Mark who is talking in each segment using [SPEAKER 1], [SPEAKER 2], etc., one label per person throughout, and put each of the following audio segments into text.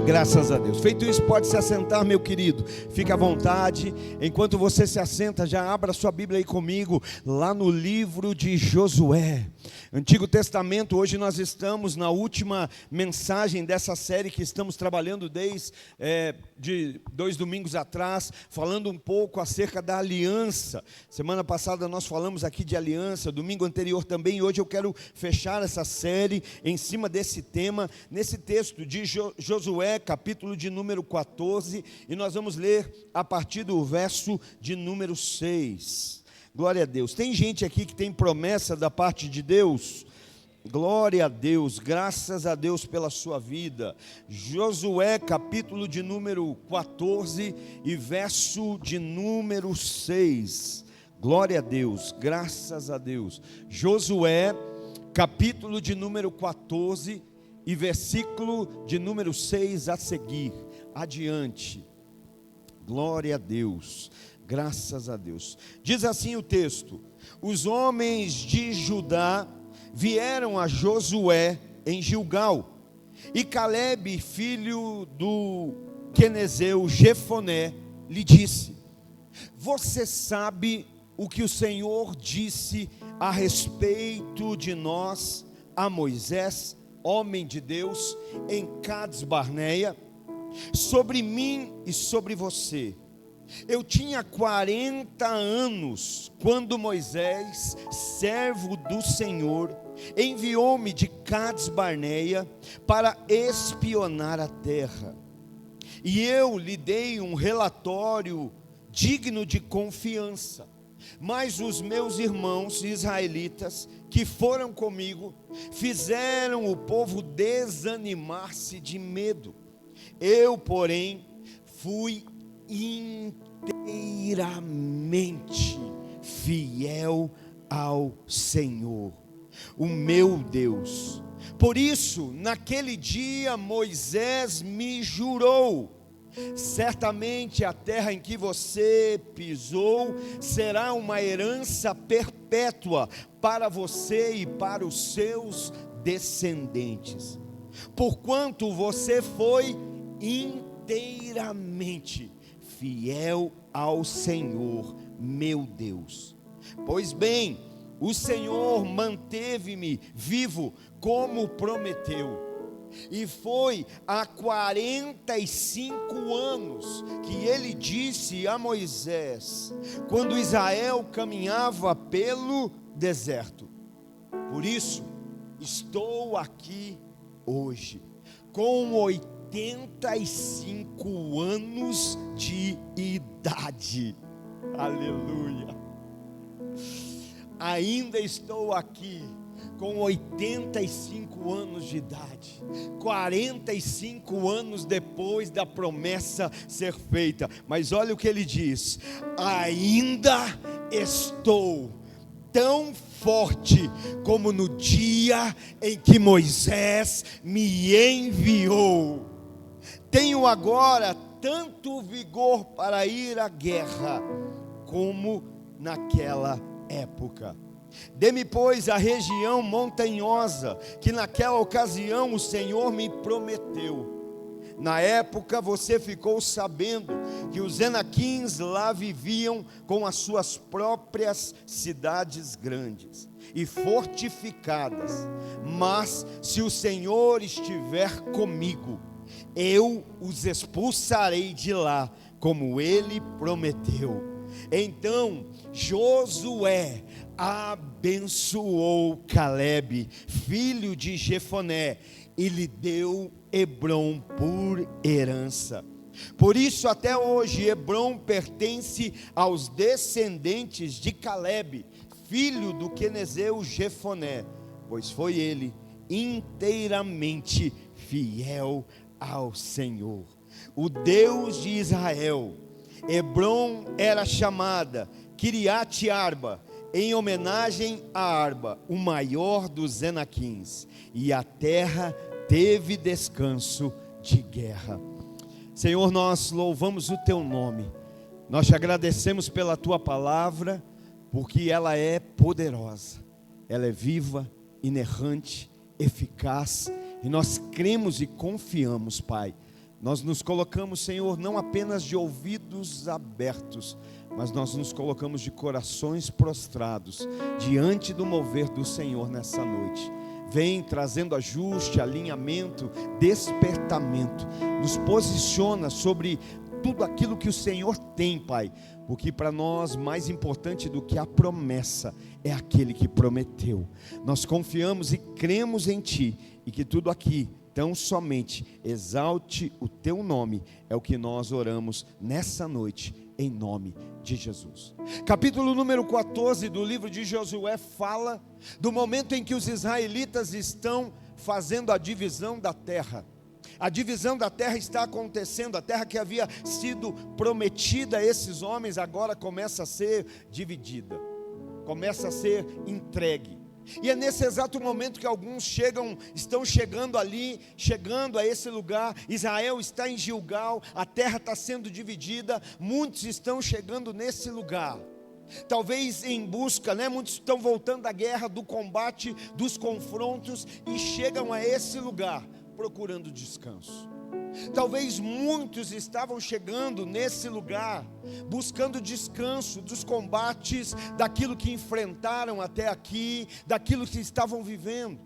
[SPEAKER 1] Graças a Deus. Feito isso, pode se assentar, meu querido. Fique à vontade. Enquanto você se assenta, já abra sua Bíblia aí comigo, lá no livro de Josué, Antigo Testamento. Hoje nós estamos na última mensagem dessa série que estamos trabalhando desde de 2 domingos atrás, falando um pouco acerca da aliança. Semana passada nós falamos aqui de aliança, domingo anterior também, e hoje eu quero fechar essa série em cima desse tema, nesse texto de Josué, capítulo de número 14, e nós vamos ler a partir do verso de número 6. Glória a Deus. Tem gente aqui que tem promessa da parte de Deus? Glória a Deus, graças a Deus pela sua vida. Josué, capítulo de número 14 e verso de número 6. Glória a Deus, graças a Deus. Josué, capítulo de número 14 e versículo de número 6 a seguir, adiante. Glória a Deus, graças a Deus. Diz assim o texto: os homens de Judá vieram a Josué em Gilgal, e Calebe, filho do quenezeu Jefoné, lhe disse: você sabe o que o Senhor disse a respeito de nós a Moisés, homem de Deus, em Cades Barneia, sobre mim e sobre você. Eu tinha 40 anos quando Moisés, servo do Senhor, enviou-me de Cades Barneia para espionar a terra. E eu lhe dei um relatório digno de confiança. Mas os meus irmãos israelitas que foram comigo fizeram o povo desanimar-se de medo. Eu, porém, fui inteiramente fiel ao Senhor, o meu Deus. Por isso, naquele dia Moisés me jurou: certamente a terra em que você pisou será uma herança perpétua para você e para os seus descendentes, porquanto você foi inteiramente fiel ao Senhor, meu Deus. Pois bem, o Senhor manteve-me vivo como prometeu. E foi há 45 anos que ele disse a Moisés, quando Israel caminhava pelo deserto: por isso estou aqui hoje, com 85 anos de idade. Aleluia. Ainda estou aqui com 85 anos de idade, 45 anos depois da promessa ser feita. Mas olha o que ele diz: ainda estou tão forte como no dia em que Moisés me enviou. Tenho agora tanto vigor para ir à guerra como naquela época. Dê-me, pois, a região montanhosa que naquela ocasião o Senhor me prometeu. Na época você ficou sabendo que os Enaquins lá viviam com as suas próprias cidades grandes e fortificadas. Mas se o Senhor estiver comigo, eu os expulsarei de lá, como ele prometeu. Então Josué abençoou Calebe, filho de Jefoné, e lhe deu Hebrom por herança. Por isso até hoje Hebrom pertence aos descendentes de Calebe, filho do quenezeu Jefoné, pois foi ele inteiramente fiel ao Senhor, o Deus de Israel. Hebrom era chamada Kiriat Arba, em homenagem a Arba, o maior dos Enaquins, e a terra teve descanso de guerra. Senhor, nós louvamos o teu nome, nós te agradecemos pela tua palavra, porque ela é poderosa, ela é viva, inerrante, eficaz, e nós cremos e confiamos, Pai, Nós nos colocamos, Senhor, não apenas de ouvidos abertos, mas nós nos colocamos de corações prostrados diante do mover do Senhor nessa noite. Vem trazendo ajuste, alinhamento, despertamento. Nos posiciona sobre tudo aquilo que o Senhor tem, Pai. Porque para nós, mais importante do que a promessa, é aquele que prometeu. Nós confiamos e cremos em Ti, e que tudo aqui, tão somente, exalte o Teu nome. É o que nós oramos nessa noite, em nome de Jesus. Capítulo número 14 do livro de Josué fala do momento em que os israelitas estão fazendo a divisão da terra. A divisão da terra está acontecendo. A terra que havia sido prometida a esses homens agora começa a ser dividida, começa a ser entregue. E é nesse exato momento que alguns estão chegando ali, chegando a esse lugar. Israel está em Gilgal, a terra está sendo dividida, muitos estão chegando nesse lugar. Talvez em busca, muitos estão voltando da guerra, do combate, dos confrontos, e chegam a esse lugar procurando descanso. Talvez muitos estavam chegando nesse lugar, buscando descanso dos combates, daquilo que enfrentaram até aqui, daquilo que estavam vivendo,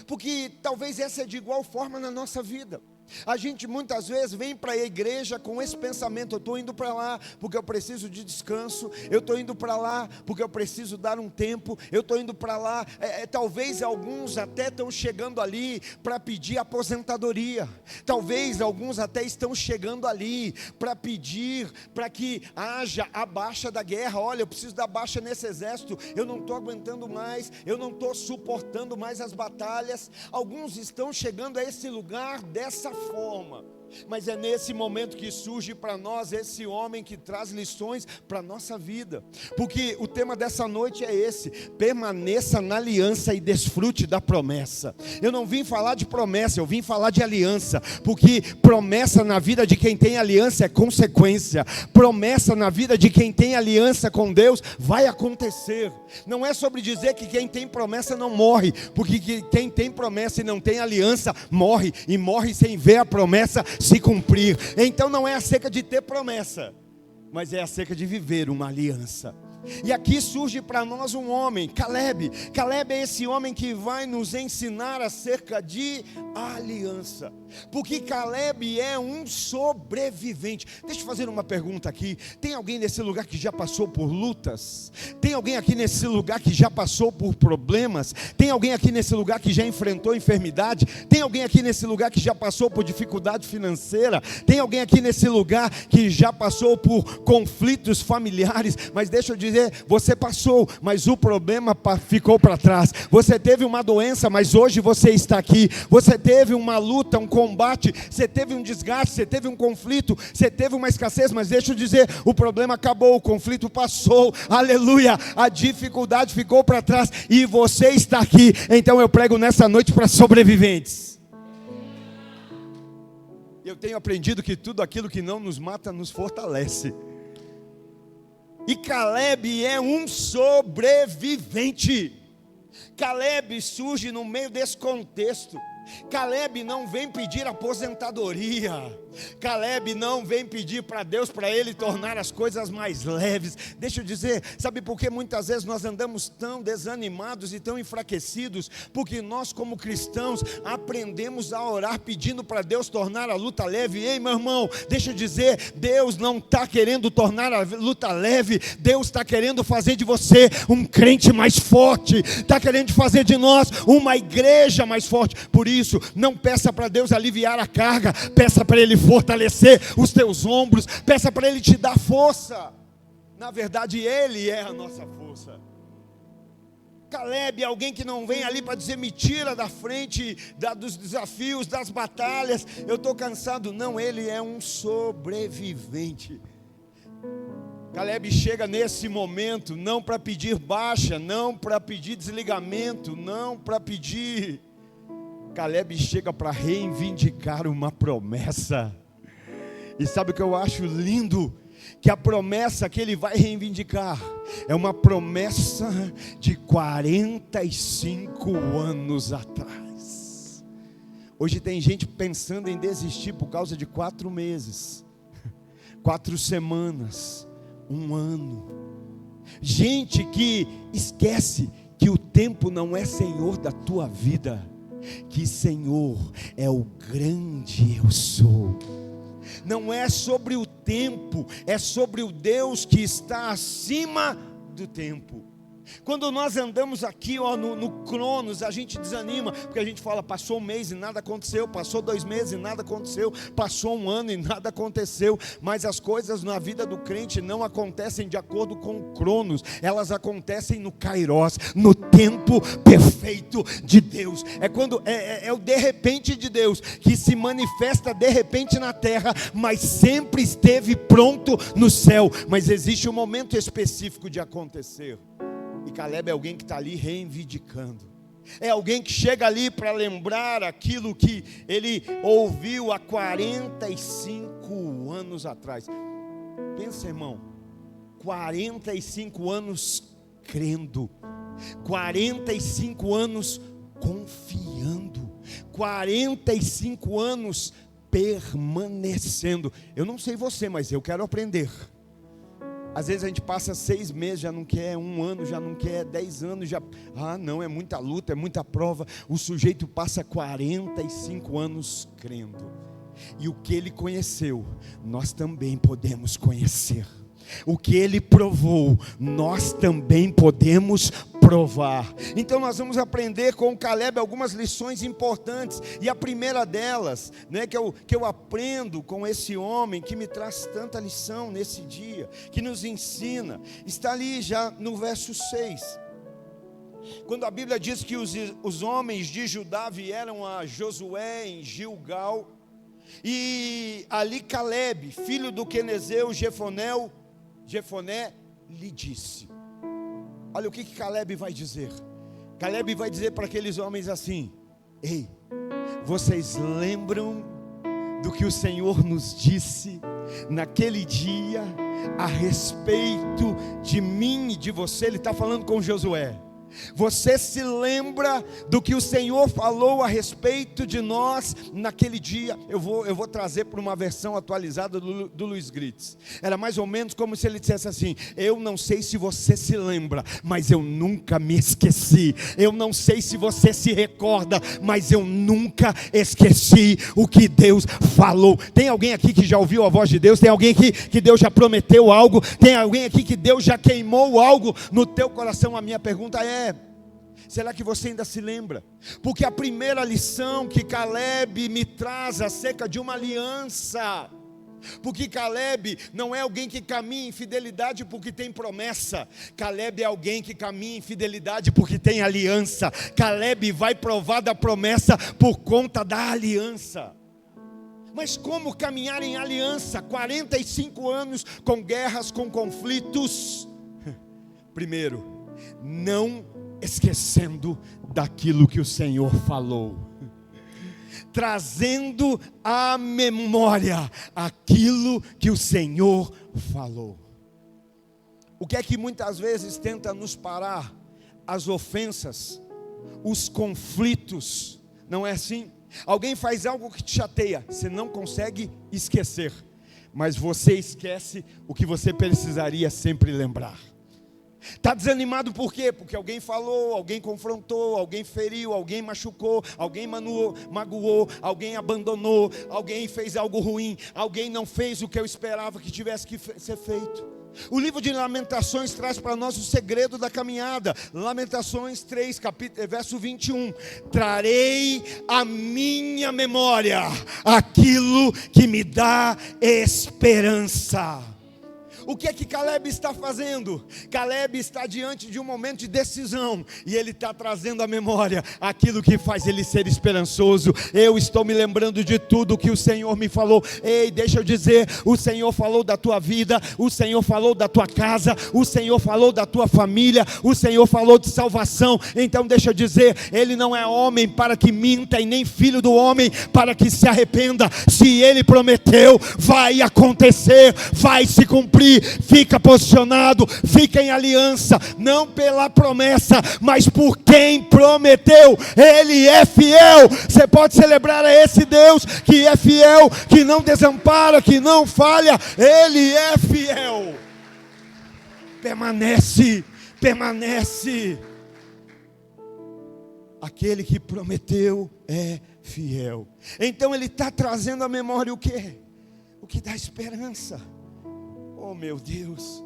[SPEAKER 1] porque talvez essa é de igual forma na nossa vida. A gente muitas vezes vem para a igreja com esse pensamento: eu estou indo para lá porque eu preciso de descanso, eu estou indo para lá porque eu preciso dar um tempo, eu estou indo para lá, talvez alguns até estão chegando ali para pedir aposentadoria, talvez alguns até estão chegando ali para pedir para que haja a baixa da guerra. Olha, eu preciso da baixa nesse exército, eu não estou aguentando mais, eu não estou suportando mais as batalhas. Alguns estão chegando a esse lugar dessa forma, mas é nesse momento que surge para nós esse homem que traz lições para a nossa vida, porque o tema dessa noite é esse: permaneça na aliança e desfrute da promessa. Eu não vim falar de promessa, eu vim falar de aliança, porque promessa na vida de quem tem aliança é consequência, promessa na vida de quem tem aliança com Deus vai acontecer. Não é sobre dizer que quem tem promessa não morre, porque quem tem promessa e não tem aliança morre, e morre sem ver a promessa se cumprir. Então não é acerca de ter promessa, mas é acerca de viver uma aliança. E aqui surge para nós um homem, Caleb. Caleb é esse homem que vai nos ensinar acerca de aliança, porque Caleb é um sobrevivente. Deixa eu fazer uma pergunta aqui: tem alguém nesse lugar que já passou por lutas? Tem alguém aqui nesse lugar que já passou por problemas? Tem alguém aqui nesse lugar que já enfrentou enfermidade? Tem alguém aqui nesse lugar que já passou por dificuldade financeira? Tem alguém aqui nesse lugar que já passou por conflitos familiares? Mas deixa eu dizer, você passou, mas o problema ficou para trás. Você teve uma doença, mas hoje você está aqui. Você teve uma luta, um combate, você teve um desgaste, você teve um conflito, você teve uma escassez, mas deixa eu dizer, o problema acabou, o conflito passou, aleluia, a dificuldade ficou para trás e você está aqui. Então eu prego nessa noite para sobreviventes. Eu tenho aprendido que tudo aquilo que não nos mata nos fortalece. E Caleb é um sobrevivente. Caleb surge no meio desse contexto. Caleb não vem pedir aposentadoria. Caleb não vem pedir para Deus, para ele tornar as coisas mais leves. Deixa eu dizer, sabe por que muitas vezes nós andamos tão desanimados e tão enfraquecidos? Porque nós como cristãos aprendemos a orar pedindo para Deus tornar a luta leve. Ei, meu irmão, deixa eu dizer, Deus não está querendo tornar a luta leve. Deus está querendo fazer de você um crente mais forte, está querendo fazer de nós uma igreja mais forte. Por isso, não peça para Deus aliviar a carga, peça para Ele fortalecer os teus ombros, peça para Ele te dar força. Na verdade, Ele é a nossa força. Caleb é alguém que não vem ali para dizer: me tira da frente dos desafios, das batalhas, eu estou cansado. Não, ele é um sobrevivente. Caleb chega nesse momento não para pedir baixa, não para pedir desligamento, não para pedir. Caleb chega para reivindicar uma promessa. E sabe o que eu acho lindo? Que a promessa que ele vai reivindicar é uma promessa de 45 anos atrás. Hoje tem gente pensando em desistir por causa de 4 meses, 4 semanas, 1 ano. Gente que esquece que o tempo não é senhor da tua vida, que Senhor é o grande eu sou. Não é sobre o tempo, é sobre o Deus que está acima do tempo. Quando nós andamos aqui no Cronos, a gente desanima, porque a gente fala, passou 1 mês e nada aconteceu, passou 2 meses e nada aconteceu, passou 1 ano e nada aconteceu. Mas as coisas na vida do crente não acontecem de acordo com o Cronos, elas acontecem no Kairos, no tempo perfeito de Deus. É o de repente de Deus, que se manifesta de repente na terra, mas sempre esteve pronto no céu. Mas existe um momento específico de acontecer. E Caleb é alguém que está ali reivindicando. É alguém que chega ali para lembrar aquilo que ele ouviu há 45 anos atrás. Pensa, irmão, 45 anos crendo, 45 anos confiando, 45 anos permanecendo. Eu não sei você, mas eu quero aprender. Às vezes a gente passa 6 meses, já não quer, 1 ano, já não quer, 10 anos, já... não, é muita luta, é muita prova. O sujeito passa 45 anos crendo. E o que ele conheceu, nós também podemos conhecer. O que ele provou, nós também podemos provar. Então nós vamos aprender com o Caleb algumas lições importantes. E a primeira delas, que eu aprendo com esse homem, que me traz tanta lição nesse dia, que nos ensina, está ali já no verso 6. Quando a Bíblia diz que os homens de Judá vieram a Josué em Gilgal, e ali Caleb, filho do quenezeu Jefoné lhe disse. Olha o que Caleb vai dizer. Caleb vai dizer para aqueles homens assim: ei, vocês lembram do que o Senhor nos disse naquele dia a respeito de mim e de você? Ele está falando com Josué. Você se lembra do que o Senhor falou a respeito de nós naquele dia? Eu vou trazer para uma versão atualizada do Luiz Gritz. Era mais ou menos como se ele dissesse assim: eu não sei se você se lembra, mas eu nunca me esqueci. Eu não sei se você se recorda, mas eu nunca esqueci o que Deus falou. Tem alguém aqui que já ouviu a voz de Deus? Tem alguém aqui que Deus já prometeu algo? Tem alguém aqui que Deus já queimou algo no teu coração? A minha pergunta é: será que você ainda se lembra? Porque a primeira lição que Caleb me traz acerca de uma aliança. Porque Caleb não é alguém que caminha em fidelidade porque tem promessa. Caleb é alguém que caminha em fidelidade porque tem aliança. Caleb vai provar da promessa por conta da aliança. Mas como caminhar em aliança? 45 anos com guerras, com conflitos. Primeiro, não esquecendo daquilo que o Senhor falou, trazendo à memória aquilo que o Senhor falou. O que é que muitas vezes tenta nos parar? As ofensas, os conflitos, não é assim? Alguém faz algo que te chateia, você não consegue esquecer, mas você esquece o que você precisaria sempre lembrar. Está desanimado por quê? Porque alguém falou, alguém confrontou, alguém feriu, alguém machucou, alguém magoou, alguém abandonou, alguém fez algo ruim, alguém não fez o que eu esperava que tivesse que ser feito. O livro de Lamentações traz para nós o segredo da caminhada. Lamentações 3, verso 21. Trarei à minha memória aquilo que me dá esperança. O que é que Caleb está fazendo? Caleb está diante de um momento de decisão, e ele está trazendo à memória aquilo que faz ele ser esperançoso. Eu estou me lembrando de tudo que o Senhor me falou. Ei, deixa eu dizer, o Senhor falou da tua vida, o Senhor falou da tua casa, o Senhor falou da tua família, o Senhor falou de salvação. Então deixa eu dizer, Ele não é homem para que minta, e nem filho do homem para que se arrependa. Se Ele prometeu, vai acontecer, vai se cumprir. aqui, fica posicionado, fica em aliança, não pela promessa, mas por quem prometeu. Ele é fiel. Você pode celebrar a esse Deus que é fiel, que não desampara, que não falha. Ele é fiel. Permanece. Aquele que prometeu é fiel. Então ele está trazendo à memória o quê? O que dá esperança. Oh meu Deus.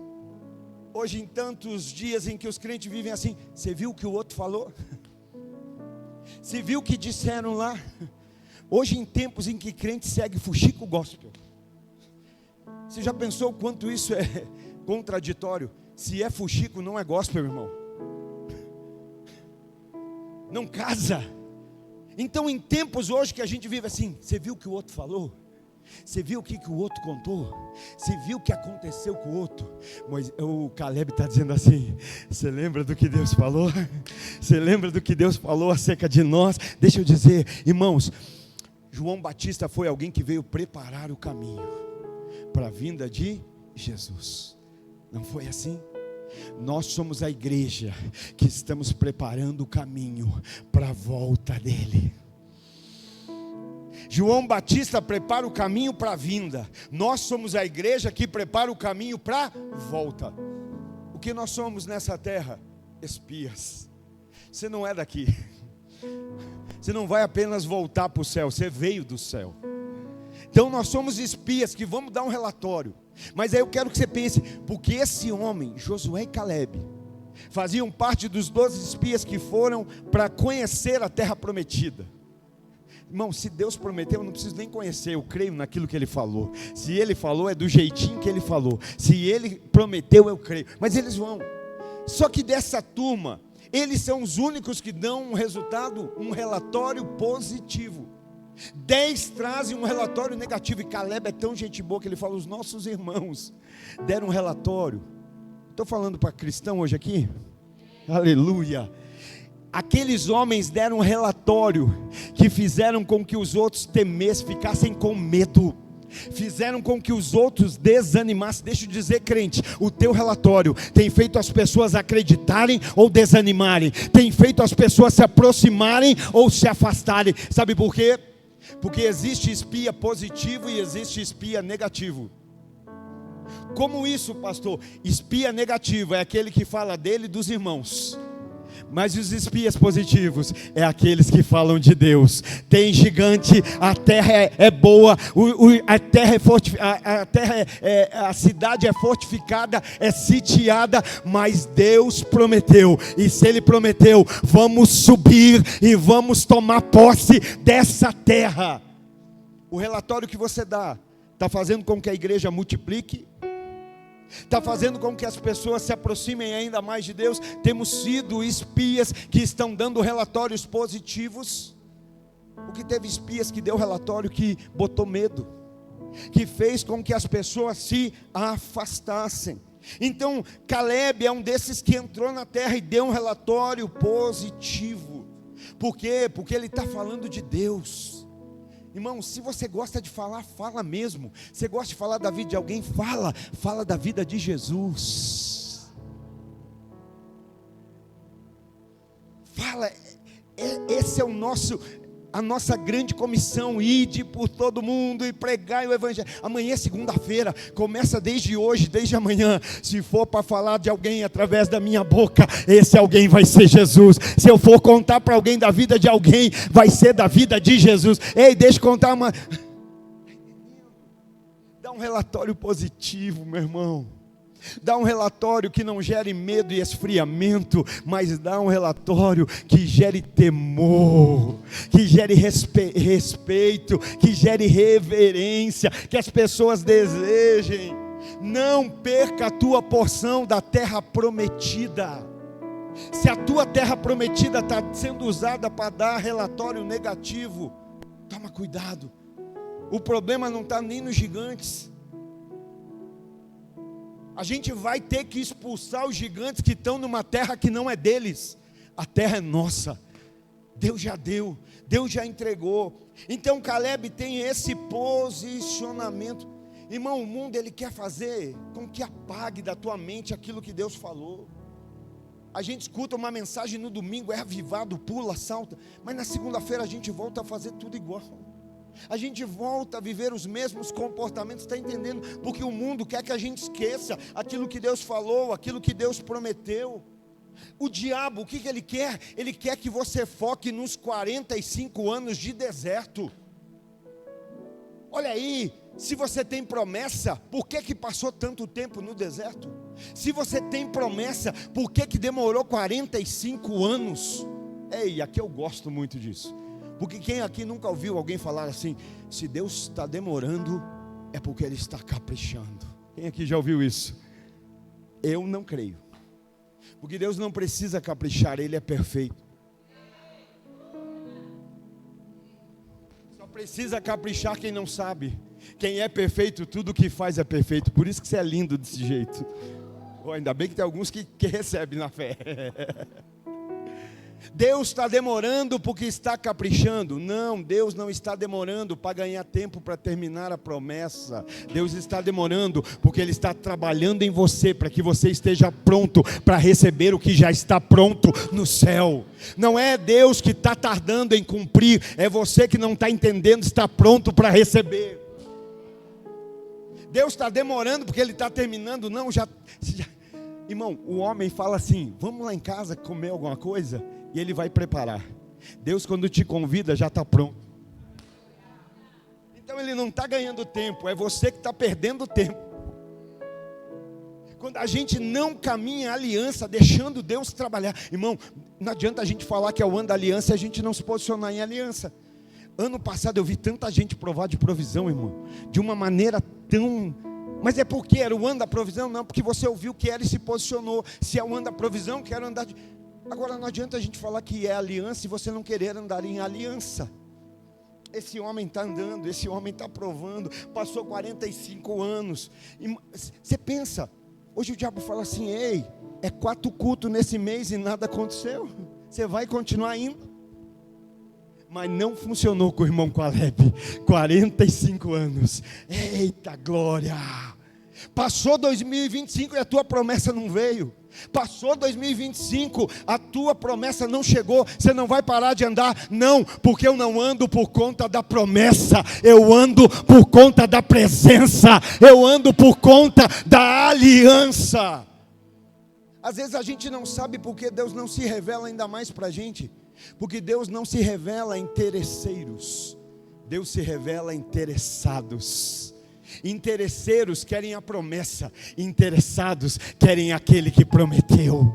[SPEAKER 1] Hoje, em tantos dias em que os crentes vivem assim, você viu o que o outro falou? Você viu o que disseram lá? Hoje, em tempos em que crente segue fuxico gospel, você já pensou o quanto isso é contraditório? Se é fuxico, não é gospel, irmão. Não casa. Então, em tempos hoje que a gente vive assim, você viu o que o outro falou? Você viu o que o outro contou? Você viu o que aconteceu com o outro? Mas o Caleb está dizendo assim: você lembra do que Deus falou? Você lembra do que Deus falou acerca de nós? Deixa eu dizer, irmãos, João Batista foi alguém que veio preparar o caminho para a vinda de Jesus. Não foi assim? Nós somos a igreja que estamos preparando o caminho para a volta dele. João Batista prepara o caminho para a vinda. Nós somos a igreja que prepara o caminho para a volta. O que nós somos nessa terra? Espias. Você não é daqui. Você não vai apenas voltar para o céu, você veio do céu. Então nós somos espias que vamos dar um relatório. Mas aí eu quero que você pense, porque esse homem, Josué e Caleb, faziam parte dos 12 espias que foram para conhecer a terra prometida. Irmão, se Deus prometeu, eu não preciso nem conhecer, eu creio naquilo que Ele falou. Se Ele falou, é do jeitinho que Ele falou. Se Ele prometeu, eu creio. Mas eles vão. Só que dessa turma, eles são os únicos que dão um resultado, um relatório positivo. 10 trazem um relatório negativo. E Caleb é tão gente boa que ele fala: os nossos irmãos deram um relatório. Estou falando para cristão hoje aqui? Aleluia. Aqueles homens deram um relatório que fizeram com que os outros temessem, ficassem com medo, fizeram com que os outros desanimassem. Deixa eu dizer, crente, o teu relatório tem feito as pessoas acreditarem ou desanimarem, tem feito as pessoas se aproximarem ou se afastarem. Sabe por quê? Porque existe espia positivo e existe espia negativo. Como isso, pastor? Espia negativo é aquele que fala dele e dos irmãos. Mas os espias positivos é aqueles que falam de Deus. Tem gigante, a terra é boa, a cidade é fortificada, é sitiada, mas Deus prometeu. E se Ele prometeu, vamos subir e vamos tomar posse dessa terra. O relatório que você dá está fazendo com que a igreja multiplique? Está fazendo com que as pessoas se aproximem ainda mais de Deus? Temos sido espias que estão dando relatórios positivos? Porque teve espias que deu relatório que botou medo, que fez com que as pessoas se afastassem. Então Caleb é um desses que entrou na terra e deu um relatório positivo. Por quê? Porque ele está falando de Deus. Irmão, se você gosta de falar, fala mesmo. Se você gosta de falar da vida de alguém, fala da vida de Jesus. Fala, esse é a nossa grande comissão: ide por todo mundo e pregai o evangelho. Amanhã é segunda-feira, começa desde hoje, desde amanhã. Se for para falar de alguém através da minha boca, esse alguém vai ser Jesus. Se eu for contar para alguém da vida de alguém, vai ser da vida de Jesus. Ei, deixa eu contar uma... Dá um relatório positivo, meu irmão. Dá um relatório que não gere medo e esfriamento, mas dá um relatório que gere temor, que gere respeito, que gere reverência, que as pessoas desejem. Não perca a tua porção da terra prometida. Se a tua terra prometida está sendo usada para dar relatório negativo, toma cuidado. O problema não está nem nos gigantes. A gente vai ter que expulsar os gigantes que estão numa terra que não é deles. A terra é nossa. Deus já deu, Deus já entregou. Então Caleb tem esse posicionamento. Irmão, o mundo ele quer fazer com que apague da tua mente aquilo que Deus falou. A gente escuta uma mensagem no domingo, é avivado, pula, salta, mas na segunda-feira a gente volta a fazer tudo igual. A gente volta a viver os mesmos comportamentos, está entendendo? Porque o mundo quer que a gente esqueça aquilo que Deus falou, aquilo que Deus prometeu. O diabo, o que ele quer? Ele quer que você foque nos 45 anos de deserto. Olha aí, se você tem promessa, por que passou tanto tempo no deserto? Se você tem promessa, por que demorou 45 anos? Ei, aqui eu gosto muito disso. Porque quem aqui nunca ouviu alguém falar assim: se Deus está demorando, é porque Ele está caprichando? Quem aqui já ouviu isso? Eu não creio. Porque Deus não precisa caprichar, Ele é perfeito. Só precisa caprichar quem não sabe. Quem é perfeito, tudo que faz é perfeito. Por isso que você é lindo desse jeito. Oh, ainda bem que tem alguns que recebem na fé. Deus está demorando porque está caprichando. Não, Deus não está demorando para ganhar tempo para terminar a promessa. Deus está demorando porque Ele está trabalhando em você, para que você esteja pronto para receber o que já está pronto no céu. Não é Deus que está tardando em cumprir, é você que não está entendendo, está pronto para receber. Deus está demorando porque Ele está terminando. Não, já. Irmão, o homem fala assim: vamos lá em casa comer alguma coisa? E Ele vai preparar. Deus, quando te convida, já está pronto. Então Ele não está ganhando tempo, é você que está perdendo tempo. Quando a gente não caminha em aliança, deixando Deus trabalhar. Irmão, não adianta a gente falar que é o ano da aliança e a gente não se posicionar em aliança. Ano passado eu vi tanta gente provar de provisão, irmão, de uma maneira tão... Mas é porque era o ano da provisão? Não, porque você ouviu o que era e se posicionou. Se é o ano da provisão, quero andar de... Agora não adianta a gente falar que é aliança e você não querer andar em aliança. Esse homem está andando, esse homem está provando, passou 45 anos. E você pensa, hoje o diabo fala assim: ei, é 4 cultos nesse mês e nada aconteceu. Você vai continuar indo? Mas não funcionou com o irmão Caleb. 45 anos. Eita glória! Passou 2025 e a tua promessa não veio. Passou 2025, a tua promessa não chegou. Você não vai parar de andar? Não, porque eu não ando por conta da promessa, eu ando por conta da presença, eu ando por conta da aliança. Às vezes a gente não sabe porque Deus não se revela ainda mais para a gente. Porque Deus não se revela a interesseiros, Deus se revela a interessados. Interesseiros querem a promessa, interessados querem aquele que prometeu.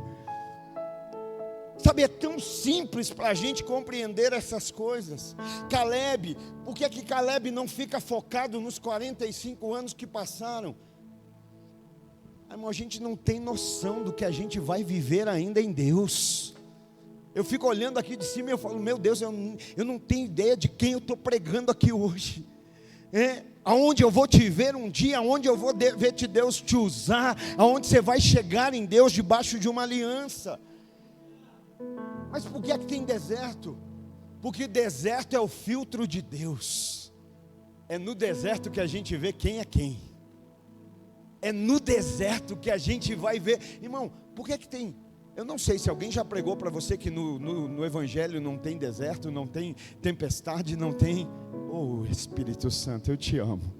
[SPEAKER 1] Sabe, é tão simples para a gente compreender essas coisas. Caleb, por que Caleb não fica focado nos 45 anos que passaram? Irmão, a gente não tem noção do que a gente vai viver ainda em Deus. Eu fico olhando aqui de cima e eu falo: meu Deus, eu não tenho ideia de quem eu estou pregando aqui hoje. Aonde eu vou te ver um dia, aonde eu vou ver Deus te usar, aonde você vai chegar em Deus debaixo de uma aliança. Mas por que tem deserto? Porque deserto é o filtro de Deus. É no deserto que a gente vê quem é quem. É no deserto que a gente vai ver. Irmão, por que tem... Eu não sei se alguém já pregou para você que no Evangelho não tem deserto, não tem tempestade, não tem... Oh, Espírito Santo, eu te amo.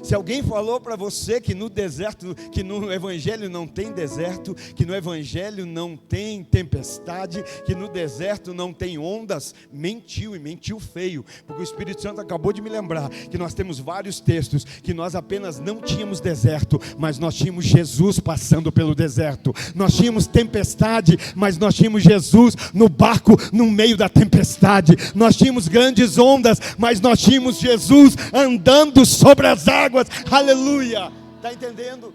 [SPEAKER 1] Se alguém falou para você que no deserto, que no Evangelho não tem deserto, que no Evangelho não tem tempestade, que no deserto não tem ondas, mentiu, e mentiu feio. Porque o Espírito Santo acabou de me lembrar que nós temos vários textos que nós apenas não tínhamos deserto, mas nós tínhamos Jesus passando pelo deserto. Nós tínhamos tempestade, mas nós tínhamos Jesus no barco no meio da tempestade. Nós tínhamos grandes ondas, mas nós tínhamos Jesus andando sobre as águas. Aleluia, está entendendo?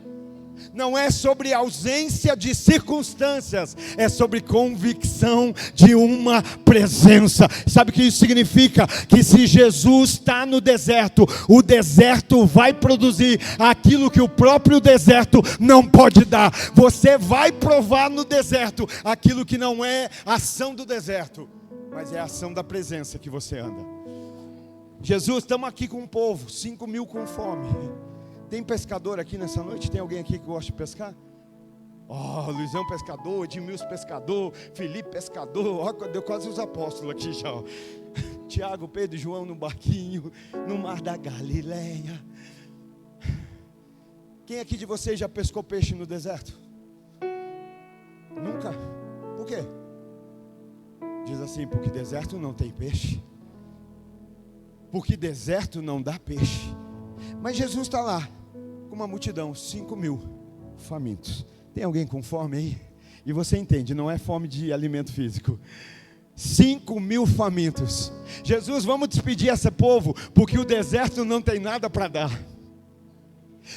[SPEAKER 1] Não é sobre ausência de circunstâncias, é sobre convicção de uma presença. Sabe o que isso significa? Que se Jesus está no deserto, o deserto vai produzir aquilo que o próprio deserto não pode dar. Você vai provar no deserto aquilo que não é a ação do deserto, mas é a ação da presença que você anda. Jesus, estamos aqui com um povo, 5 mil com fome. Tem pescador aqui nessa noite? Tem alguém aqui que gosta de pescar? Oh, Luizão pescador, Edmilson pescador, Felipe pescador. Ó, deu quase os apóstolos aqui já. Ó. Tiago, Pedro e João no barquinho, no mar da Galileia. Quem aqui de vocês já pescou peixe no deserto? Nunca? Por quê? Diz assim, porque deserto não tem peixe. Porque deserto não dá peixe. Mas Jesus está lá, com uma multidão, 5 mil famintos. Tem alguém com fome aí? E você entende, não é fome de alimento físico. 5 mil famintos. Jesus, vamos despedir esse povo, porque o deserto não tem nada para dar.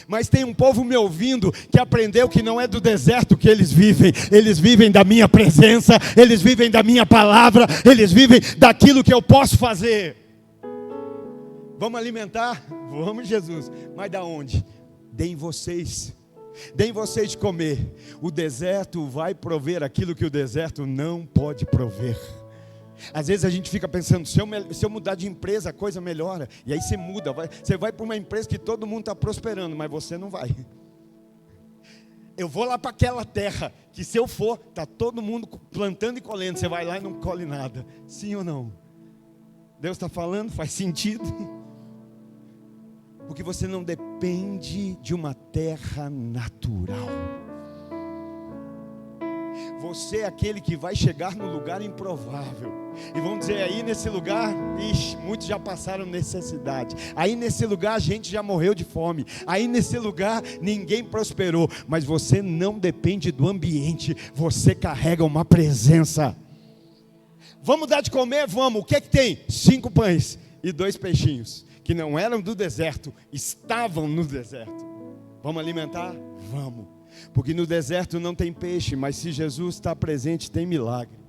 [SPEAKER 1] Mas tem um povo me ouvindo que aprendeu que não é do deserto que eles vivem da minha presença, eles vivem da minha palavra, eles vivem daquilo que eu posso fazer. Vamos alimentar? Vamos, Jesus. Mas da onde? Deem vocês de comer. O deserto vai prover aquilo que o deserto não pode prover. Às vezes a gente fica pensando, se eu mudar de empresa a coisa melhora. E aí você muda, você vai para uma empresa que todo mundo está prosperando, mas você não vai. Eu vou lá para aquela terra, que se eu for, está todo mundo plantando e colhendo. Você vai lá e não colhe nada. Sim ou não? Deus está falando, faz sentido. Porque você não depende de uma terra natural. Você é aquele que vai chegar no lugar improvável. E vão dizer, aí nesse lugar, ixi, muitos já passaram necessidade. Aí nesse lugar a gente já morreu de fome. Aí nesse lugar ninguém prosperou. Mas você não depende do ambiente. Você carrega uma presença. Vamos dar de comer? Vamos. O que é que tem? 5 pães e 2 peixinhos. Que não eram do deserto, estavam no deserto. Vamos alimentar? Vamos. Porque no deserto não tem peixe, mas se Jesus está presente, tem milagre.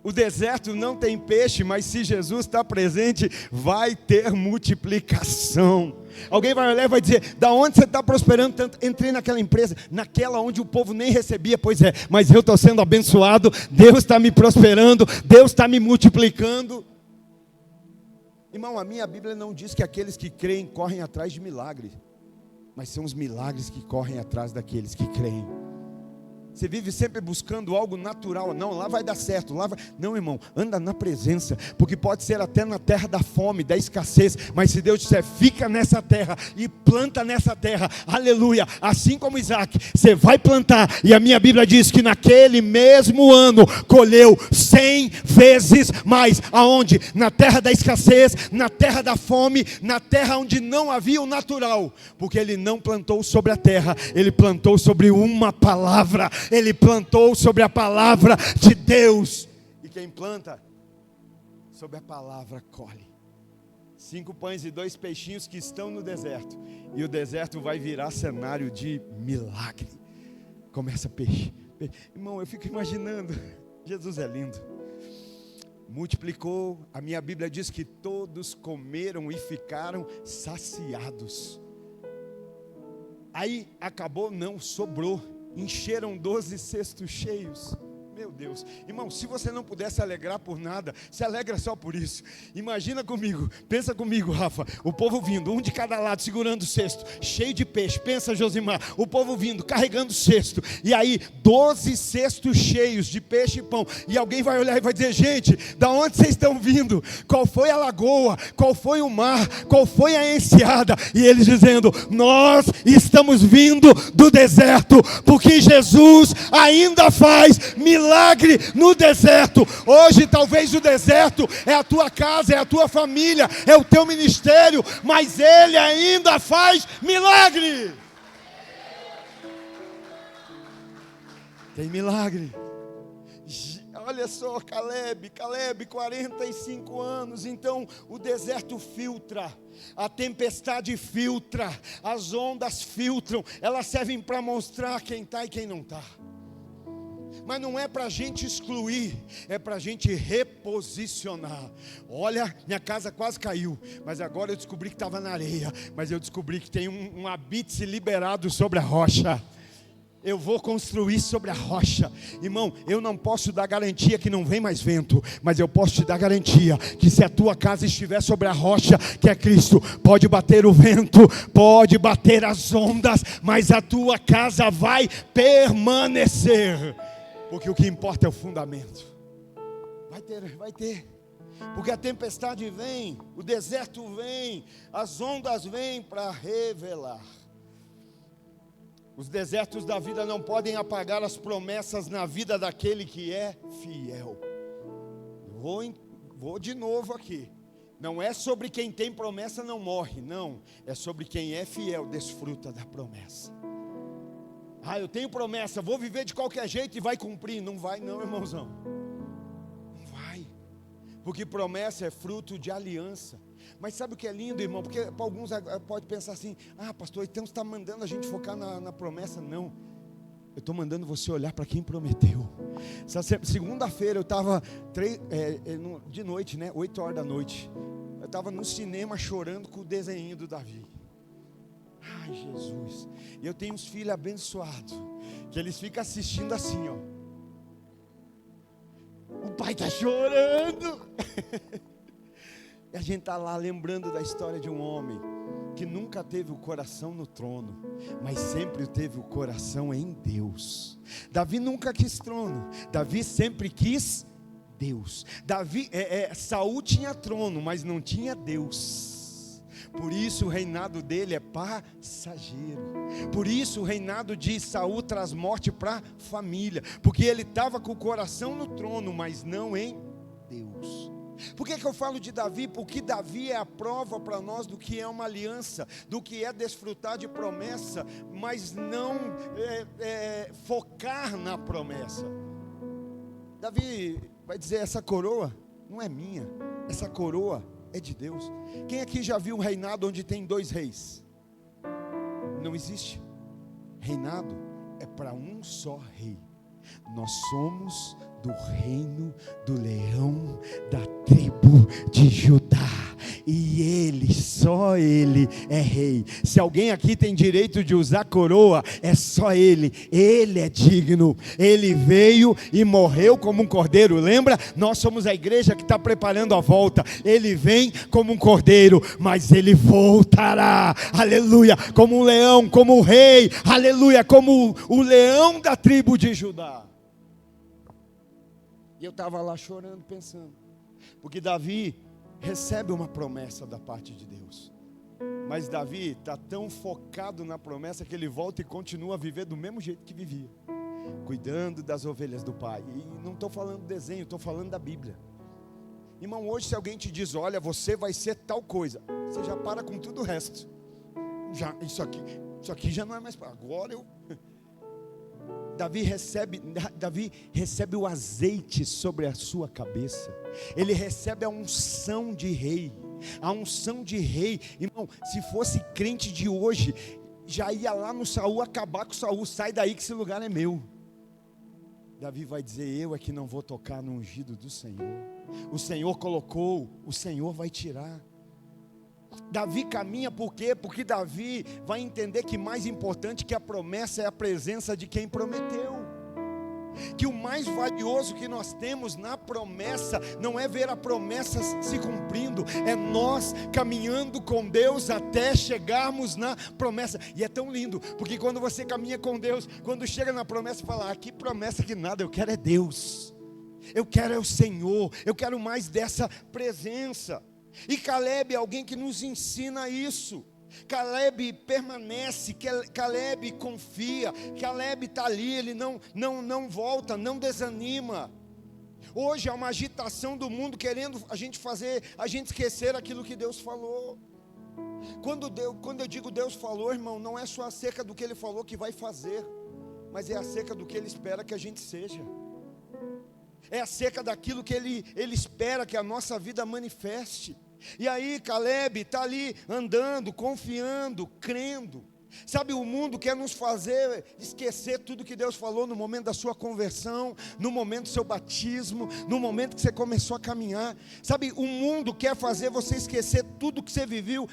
[SPEAKER 1] O deserto não tem peixe, mas se Jesus está presente, vai ter multiplicação. Alguém vai olhar e vai dizer, da onde você está prosperando tanto? Entrei naquela empresa, naquela onde o povo nem recebia. Pois é, mas eu estou sendo abençoado, Deus está me prosperando, Deus está me multiplicando. Irmão, a minha Bíblia não diz que aqueles que creem correm atrás de milagres, mas são os milagres que correm atrás daqueles que creem. Você vive sempre buscando algo natural. Não, lá vai dar certo, lá vai... Não, irmão, anda na presença. Porque pode ser até na terra da fome, da escassez. Mas se Deus disser, fica nessa terra e planta nessa terra, aleluia. Assim como Isaac, você vai plantar. E a minha Bíblia diz que naquele mesmo ano colheu 100 vezes mais. Aonde? Na terra da escassez, na terra da fome, na terra onde não havia o natural. Porque ele não plantou sobre a terra, ele plantou sobre uma palavra. Ele plantou sobre a palavra de Deus. E quem planta sobre a palavra colhe. 5 pães e 2 peixinhos que estão no deserto. E o deserto vai virar cenário de milagre. Começa peixe. Irmão, eu fico imaginando. Jesus é lindo. Multiplicou. A minha Bíblia diz que todos comeram e ficaram saciados. Aí acabou, não, sobrou. Encheram 12 cestos cheios. Meu Deus, irmão, se você não puder se alegrar por nada, se alegra só por isso. Imagina comigo, pensa comigo, Rafa, o povo vindo, um de cada lado, segurando o cesto, cheio de peixe. Pensa, Josimar, o povo vindo, carregando o cesto. E aí, 12 cestos cheios de peixe e pão. E alguém vai olhar e vai dizer, gente, da onde vocês estão vindo? Qual foi a lagoa? Qual foi o mar? Qual foi a enseada? E eles dizendo, nós estamos vindo do deserto, porque Jesus ainda faz milagre no deserto. Hoje talvez o deserto é a tua casa, é a tua família, é o teu ministério, mas Ele ainda faz milagre. Tem milagre. Olha só, Caleb, 45 anos, então o deserto filtra, a tempestade filtra, as ondas filtram, elas servem para mostrar quem está e quem não está. Mas não é para a gente excluir, é para a gente reposicionar. Olha, minha casa quase caiu, mas agora eu descobri que estava na areia. Mas eu descobri que tem um habite liberado sobre a rocha. Eu vou construir sobre a rocha. Irmão, eu não posso dar garantia que não vem mais vento, mas eu posso te dar garantia que se a tua casa estiver sobre a rocha, que é Cristo, pode bater o vento, pode bater as ondas, mas a tua casa vai permanecer. Porque o que importa é o fundamento. Vai ter. Porque a tempestade vem, o deserto vem, as ondas vêm para revelar. Os desertos da vida não podem apagar as promessas na vida daquele que é fiel. Vou de novo aqui. Não é sobre quem tem promessa não morre, não. É sobre quem é fiel, desfruta da promessa. Eu tenho promessa, vou viver de qualquer jeito e vai cumprir. Não vai não, irmãozão. Não vai. Porque promessa é fruto de aliança. Mas sabe o que é lindo, irmão? Porque para alguns pode pensar assim: pastor, então você está mandando a gente focar na promessa. Não, eu estou mandando você olhar para quem prometeu. Segunda-feira eu estava de noite, 8 horas da noite. Eu estava no cinema chorando com o desenho do Davi. Ai, Jesus. E eu tenho uns filhos abençoados, que eles ficam assistindo assim, ó. O pai está chorando. E a gente está lá lembrando da história de um homem que nunca teve o coração no trono, mas sempre teve o coração em Deus. Davi nunca quis trono, Davi sempre quis Deus. Saul tinha trono, mas não tinha Deus. Por isso o reinado dele é passageiro. Por isso o reinado de Saul traz morte para a família, porque ele estava com o coração no trono, mas não em Deus. Por que eu falo de Davi? Porque Davi é a prova para nós do que é uma aliança, do que é desfrutar de promessa, mas não focar na promessa. Davi vai dizer: essa coroa não é minha, essa coroa é de Deus. Quem aqui já viu um reinado onde tem 2 reis? Não existe. Reinado é para um só rei. Nós somos do reino do leão da tribo de Judá, e ele, só ele é rei. Se alguém aqui tem direito de usar coroa, é só ele é digno. Ele veio e morreu como um cordeiro. Lembra? Nós somos a igreja que está preparando a volta. Ele vem como um cordeiro, mas ele voltará, aleluia, como um leão, como um rei, aleluia, como o leão da tribo de Judá. E eu estava lá chorando, pensando, porque Davi recebe uma promessa da parte de Deus, mas Davi está tão focado na promessa que ele volta e continua a viver do mesmo jeito que vivia, cuidando das ovelhas do pai. E não estou falando de desenho, estou falando da Bíblia. Irmão, hoje se alguém te diz: olha, você vai ser tal coisa, você já para com tudo o resto. Isso aqui já não é mais. Agora eu... Davi recebe o azeite sobre a sua cabeça. Ele recebe a unção de rei. A unção de rei, irmão, se fosse crente de hoje, já ia lá no Saul acabar com Saul. Sai daí que esse lugar é meu. Davi vai dizer: eu é que não vou tocar no ungido do Senhor. O Senhor colocou, o Senhor vai tirar. Davi caminha por quê? Porque Davi vai entender que mais importante que a promessa é a presença de quem prometeu. Que o mais valioso que nós temos na promessa não é ver a promessa se cumprindo, é nós caminhando com Deus até chegarmos na promessa. E é tão lindo, porque quando você caminha com Deus, quando chega na promessa, fala: que promessa que nada, eu quero é Deus, eu quero é o Senhor, eu quero mais dessa presença. E Caleb é alguém que nos ensina isso. Caleb permanece, Caleb confia, Caleb está ali, ele não volta, não desanima. Hoje há uma agitação do mundo querendo a gente esquecer aquilo que Deus falou. Quando eu digo Deus falou, irmão, não é só acerca do que Ele falou que vai fazer, mas é acerca do que Ele espera que a gente seja. É acerca daquilo que Ele espera que a nossa vida manifeste. E aí Caleb está ali andando, confiando, crendo. Sabe, o mundo quer nos fazer esquecer tudo que Deus falou no momento da sua conversão, no momento do seu batismo, no momento que você começou a caminhar. Sabe, o mundo quer fazer você esquecer tudo que você viveu,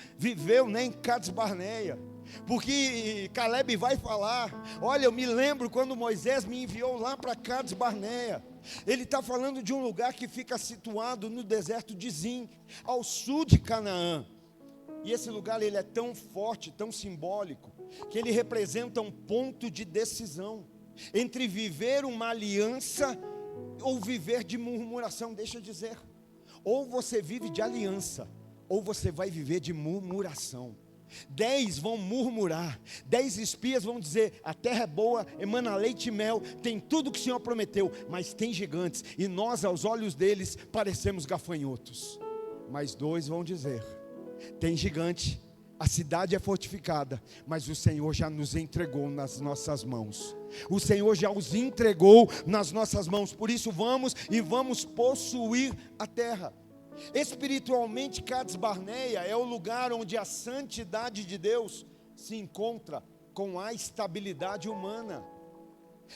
[SPEAKER 1] em Cades Barneia. Porque Caleb vai falar: olha, eu me lembro quando Moisés me enviou lá para Cades Barneia. Ele está falando de um lugar que fica situado no deserto de Zin, ao sul de Canaã. E esse lugar ele é tão forte, tão simbólico, que ele representa um ponto de decisão entre viver uma aliança ou viver de murmuração. Deixa eu dizer, ou você vive de aliança, ou você vai viver de murmuração. 10 vão murmurar, 10 espias vão dizer: a terra é boa, emana leite e mel, tem tudo que o Senhor prometeu, mas tem gigantes, e nós aos olhos deles parecemos gafanhotos. Mas 2 vão dizer: tem gigante, a cidade é fortificada, mas o Senhor já nos entregou nas nossas mãos. O Senhor já os entregou nas nossas mãos, por isso vamos e vamos possuir a terra. Espiritualmente, Cades Barneia é o lugar onde a santidade de Deus se encontra com a estabilidade humana.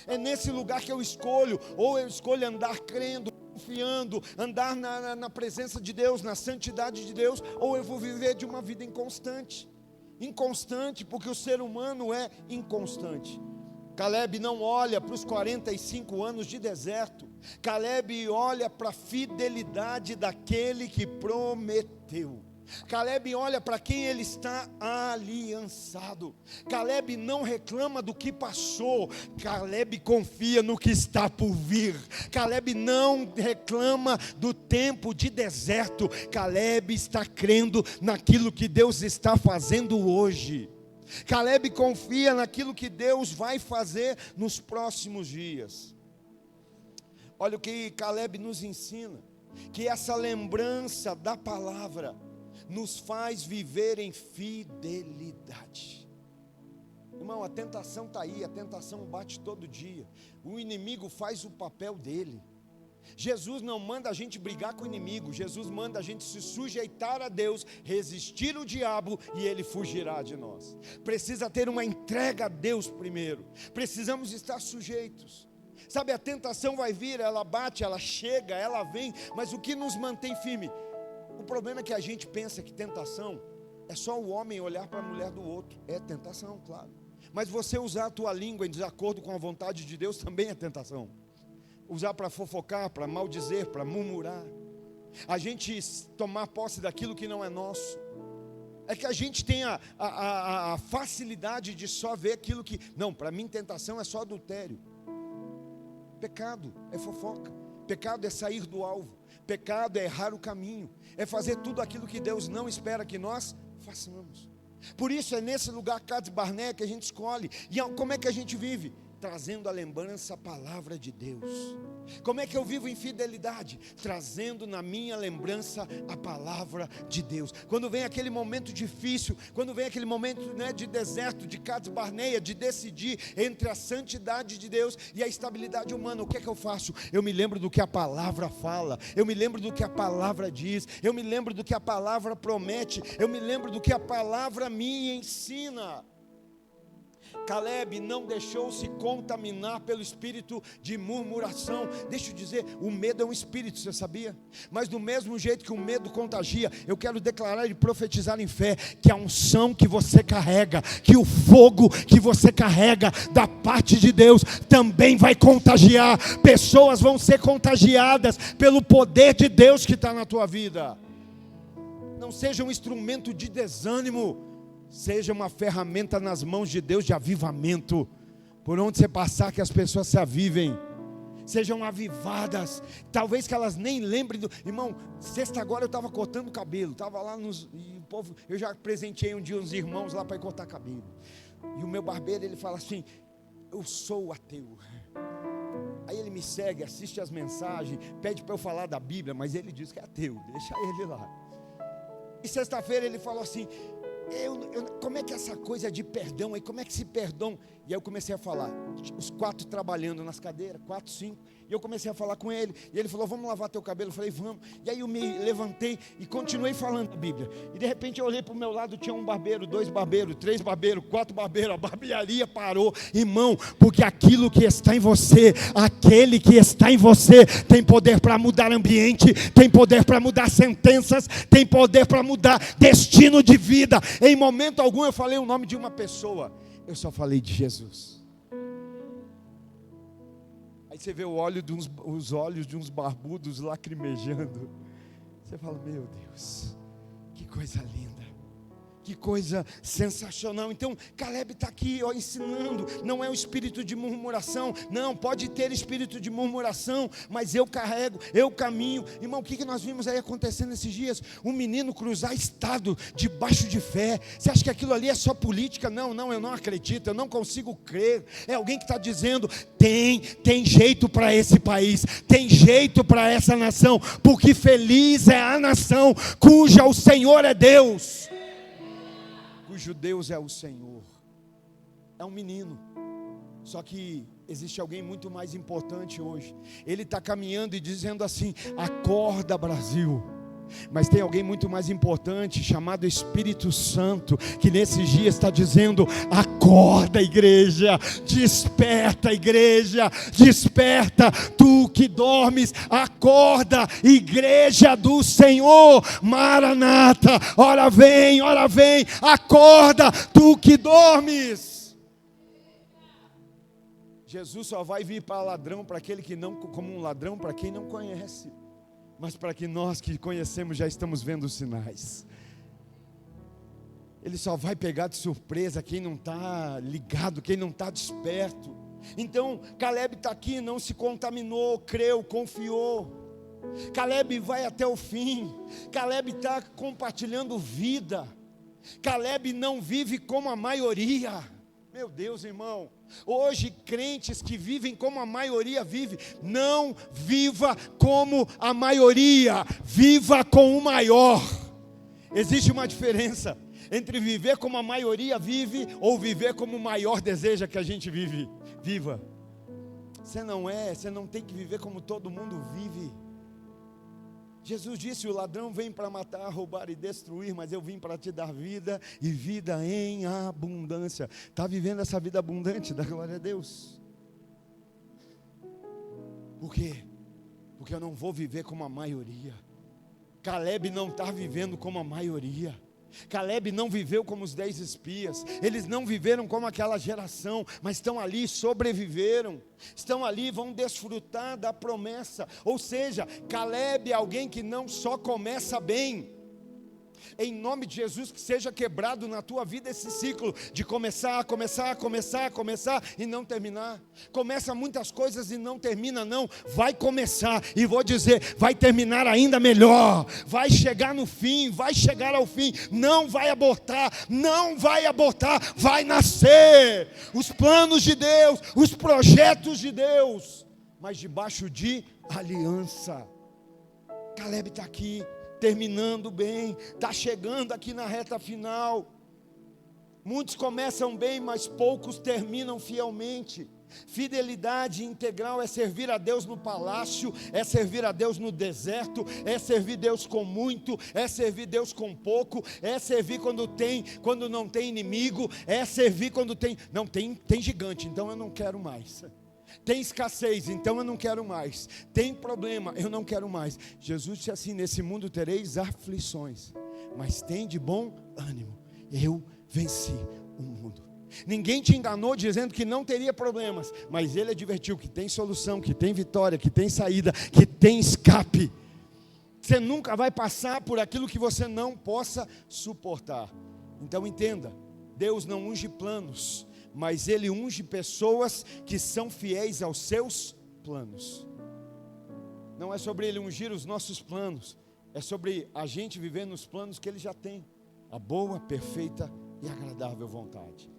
[SPEAKER 1] É nesse lugar que eu escolho, ou eu escolho andar crendo, confiando, andar na presença de Deus, na santidade de Deus, ou eu vou viver de uma vida inconstante. Inconstante, porque o ser humano é inconstante. Caleb não olha para os 45 anos de deserto. Caleb olha para a fidelidade daquele que prometeu. Caleb olha para quem ele está aliançado. Caleb não reclama do que passou. Caleb confia no que está por vir. Caleb não reclama do tempo de deserto. Caleb está crendo naquilo que Deus está fazendo hoje. Caleb confia naquilo que Deus vai fazer nos próximos dias. Olha o que Caleb nos ensina: que essa lembrança da palavra nos faz viver em fidelidade. Irmão, a tentação está aí, a tentação bate todo dia. O inimigo faz o papel dele. Jesus não manda a gente brigar com o inimigo. Jesus manda a gente se sujeitar a Deus, resistir o diabo, e ele fugirá de nós. Precisa ter uma entrega a Deus primeiro. Precisamos estar sujeitos. Sabe, a tentação vai vir, ela bate, ela chega, ela vem, mas o que nos mantém firme? O problema é que a gente pensa que tentação é só o homem olhar para a mulher do outro. É tentação, claro. Mas você usar a tua língua em desacordo com a vontade de Deus também é tentação. Usar para fofocar, para maldizer, para murmurar. A gente tomar posse daquilo que não é nosso. É que a gente tem a facilidade de só ver aquilo que... Não, para mim tentação é só adultério. Pecado é fofoca. Pecado é sair do alvo. Pecado é errar o caminho. É fazer tudo aquilo que Deus não espera que nós façamos. Por isso é nesse lugar, Cades Barneia, que a gente escolhe. E como é que a gente vive? Trazendo a lembrança a palavra de Deus. Como é que eu vivo em fidelidade? Trazendo na minha lembrança a palavra de Deus. Quando vem aquele momento difícil, quando vem aquele momento, de deserto, de Cades Barneia, de decidir entre a santidade de Deus e a estabilidade humana, o que é que eu faço? Eu me lembro do que a palavra fala, eu me lembro do que a palavra diz, eu me lembro do que a palavra promete, eu me lembro do que a palavra me ensina. Caleb não deixou-se contaminar pelo espírito de murmuração. Deixa eu dizer, o medo é um espírito, você sabia? Mas do mesmo jeito que o medo contagia, eu quero declarar e profetizar em fé, que a unção que você carrega, que o fogo que você carrega da parte de Deus, também vai contagiar. Pessoas vão ser contagiadas pelo poder de Deus que está na tua vida. Não seja um instrumento de desânimo. Seja uma ferramenta nas mãos de Deus de avivamento. Por onde você passar, que as pessoas se avivem, sejam avivadas. Talvez que elas nem lembrem do... Irmão, sexta agora eu estava cortando o cabelo. Estava lá e o povo... Eu já presenteei um dia uns irmãos lá para ir cortar cabelo. E o meu barbeiro, ele fala assim: eu sou ateu. Aí ele me segue, assiste as mensagens, pede para eu falar da Bíblia, mas ele diz que é ateu. Deixa ele lá. E sexta-feira ele falou assim: como é que essa coisa de perdão aí, como é que se perdão? E aí eu comecei a falar, os 4 trabalhando nas cadeiras, 4, 5, E eu comecei a falar com ele, e ele falou, vamos lavar teu cabelo. Eu falei, vamos. E aí eu me levantei e continuei falando a Bíblia. E de repente eu olhei para o meu lado, tinha um barbeiro, 2 barbeiros, 3 barbeiros, 4 barbeiros. A barbearia parou. Irmão, porque aquilo que está em você, aquele que está em você, tem poder para mudar ambiente, tem poder para mudar sentenças, tem poder para mudar destino de vida. Em momento algum eu falei o nome de uma pessoa, eu só falei de Jesus. Aí você vê os olhos de uns barbudos lacrimejando. Você fala, meu Deus, que coisa linda, que coisa sensacional. Então Caleb está aqui ensinando. Não é o espírito de murmuração. Não, pode ter espírito de murmuração, mas eu carrego, eu caminho. Irmão, o que nós vimos aí acontecendo esses dias? Um menino cruzar estado debaixo de fé. Você acha que aquilo ali é só política? Não, eu não acredito, eu não consigo crer. É alguém que está dizendo, tem jeito para esse país, tem jeito para essa nação, porque feliz é a nação cuja o Senhor é Deus, cujo Deus é o Senhor. É um menino, só que existe alguém muito mais importante hoje. Ele está caminhando e dizendo assim, acorda Brasil. Mas tem alguém muito mais importante, chamado Espírito Santo, que nesses dias está dizendo, acorda igreja, desperta igreja, desperta, tu que dormes, acorda igreja do Senhor, Maranata, ora vem, acorda, tu que dormes. Jesus só vai vir para ladrão, para aquele que não, como um ladrão, para quem não conhece. Mas para que nós que conhecemos já estamos vendo os sinais. Ele só vai pegar de surpresa quem não está ligado, quem não está desperto. Então Caleb está aqui, não se contaminou, creu, confiou. Caleb vai até o fim. Caleb está compartilhando vida. Caleb não vive como a maioria. Meu Deus, irmão, hoje crentes que vivem como a maioria vive, não viva como a maioria, viva com o maior. Existe uma diferença entre viver como a maioria vive ou viver como o maior deseja que a gente viva. Você não tem que viver como todo mundo vive. Jesus disse, o ladrão vem para matar, roubar e destruir, mas eu vim para te dar vida e vida em abundância. Está vivendo essa vida abundante da glória a Deus? Por quê? Porque eu não vou viver como a maioria. Caleb não está vivendo como a maioria. Caleb não viveu como os 10 espias. Eles não viveram como aquela geração, mas estão ali, sobreviveram. Estão ali, vão desfrutar da promessa. Ou seja, Caleb é alguém que não só começa bem. Em nome de Jesus, que seja quebrado na tua vida esse ciclo de começar e não terminar. Começa muitas coisas e não termina não. Vai começar e vou dizer, vai terminar ainda melhor. Vai chegar no fim, vai chegar ao fim. Não vai abortar, vai nascer. Os planos de Deus, os projetos de Deus, mas debaixo de aliança. Caleb está aqui, terminando bem, está chegando aqui na reta final. Muitos começam bem, mas poucos terminam fielmente. Fidelidade integral é servir a Deus no palácio, é servir a Deus no deserto, é servir Deus com muito, é servir Deus com pouco, é servir quando não tem inimigo, é servir quando tem gigante, então eu não quero mais. Tem escassez, então eu não quero mais. Tem problema, eu não quero mais. Jesus disse assim, nesse mundo tereis aflições, mas tem de bom ânimo, eu venci o mundo. Ninguém te enganou dizendo que não teria problemas, mas ele advertiu que tem solução, que tem vitória, que tem saída, que tem escape. Você nunca vai passar por aquilo que você não possa suportar. Então entenda, Deus não unge planos, mas Ele unge pessoas que são fiéis aos seus planos. Não é sobre Ele ungir os nossos planos, é sobre a gente viver nos planos que Ele já tem, a boa, perfeita e agradável vontade.